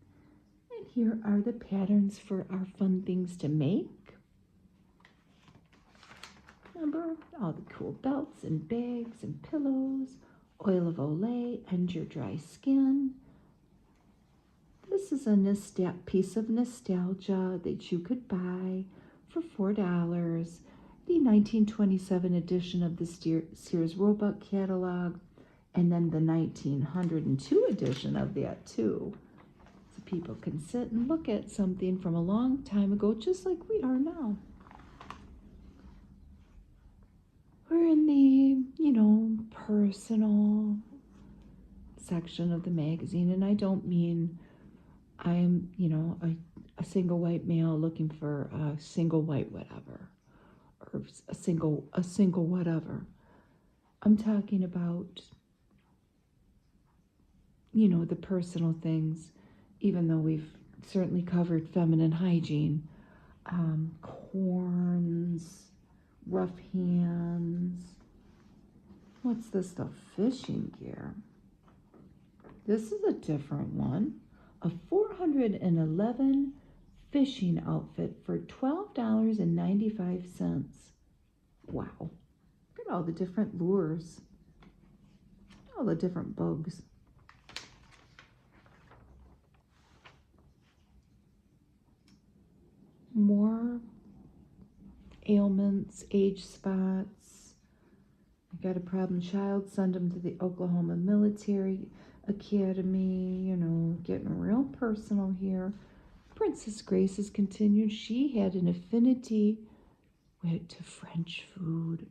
And here are the patterns for our fun things to make. Remember all the cool belts and bags and pillows, oil of Olay, and your dry skin. This is a piece of nostalgia that you could buy for $4. The 1927 edition of the Sears Roebuck catalog, and then the 1902 edition of that too. So people can sit and look at something from a long time ago, just like we are now. We're in the, personal section of the magazine, and I don't mean I'm, a single white male looking for a single white whatever, or a single whatever. I'm talking about, the personal things, even though we've certainly covered feminine hygiene, corns, rough hands. What's this stuff? Fishing gear. This is a different one. A 411 fishing outfit for $12.95. Wow. Look at all the different lures. All the different bugs. More ailments, age spots. I got a problem child, send them to the Oklahoma Military Academy, getting real personal here. Princess Grace has continued. She had an affinity to French food.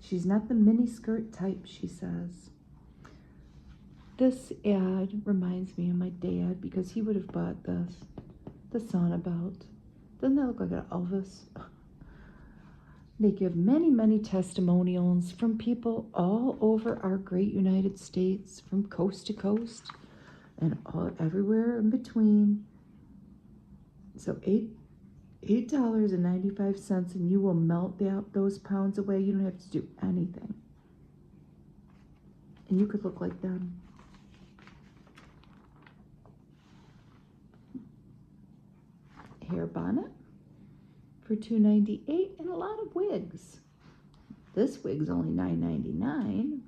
She's not the miniskirt type, she says. This ad reminds me of my dad because he would have bought this. The Sonnebaut. Doesn't that look like an Elvis? They give many, many testimonials from people all over our great United States, from coast to coast, and everywhere in between. So $8.95, and you will melt those pounds away. You don't have to do anything. And you could look like them. Hair bonnet for $2.98, and a lot of wigs. This wig's only $9.99,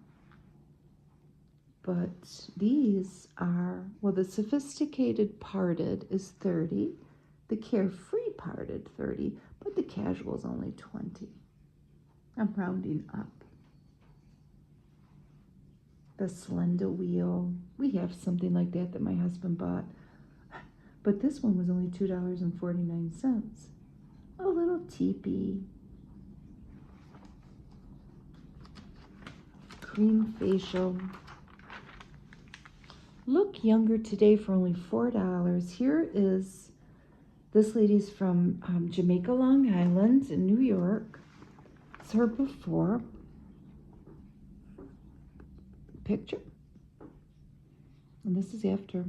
but these are, the sophisticated parted is $30, the carefree parted $30, but the casual is only $20. I'm rounding up. The Slender wheel, we have something like that my husband bought, but this one was only $2.49. A little teepee. Cream facial. Look younger today for only $4. Here is, this lady's from Jamaica, Long Island in New York. It's her before picture. And this is after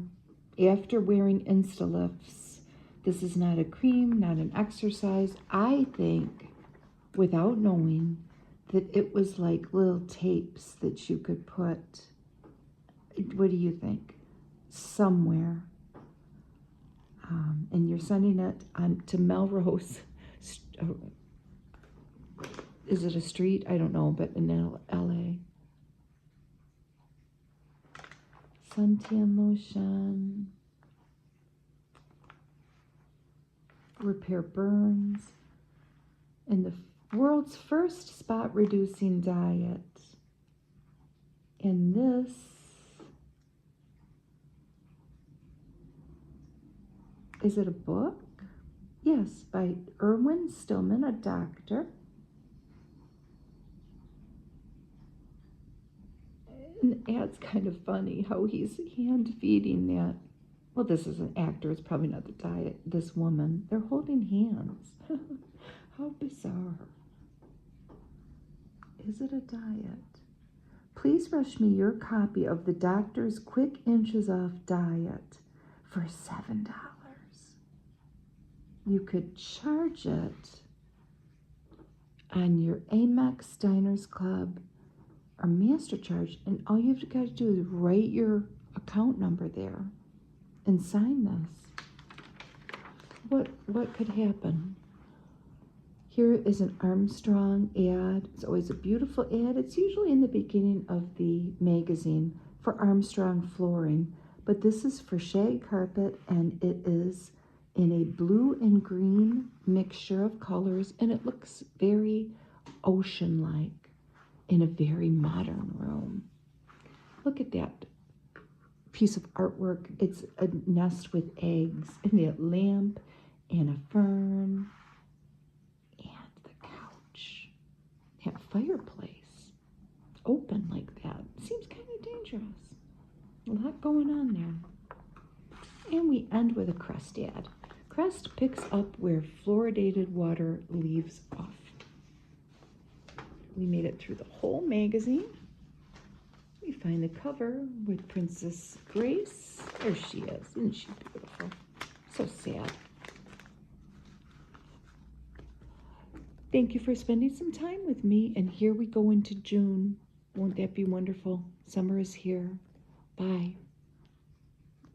wearing Insta-Lifts. This is not a cream, not an exercise. I think, without knowing, that it was like little tapes that you could put, what do you think, somewhere. And you're sending it on to Melrose. Is it a street? I don't know, but in LA. Suntan lotion. Repair burns. And the world's first spot reducing diet. And this is it a book? Yes, by Erwin Stillman, a doctor. And the ad's kind of funny how he's hand feeding that. Well, this is an actor. It's probably not the diet. This woman. They're holding hands. How bizarre. Is it a diet? Please rush me your copy of the doctor's Quick Inches Off Diet for $7. You could charge it on your Amex Diners Club or Master Charge, and all you've got to do is write your account number there and sign this. What could happen? Here is an Armstrong ad. It's always a beautiful ad. It's usually in the beginning of the magazine for Armstrong flooring, but this is for shag carpet, and it is in a blue and green mixture of colors, and it looks very ocean-like in a very modern room. Look at that piece of artwork. It's a nest with eggs, and that lamp, and a fern, and the couch, that fireplace, open like that. Seems kind of dangerous. A lot going on there. And we end with a Crest ad. Crest picks up where fluoridated water leaves off. We made it through the whole magazine. We find the cover with Princess Grace. There she is. Isn't she beautiful? So sad. Thank you for spending some time with me. And here we go into June. Won't that be wonderful? Summer is here. Bye.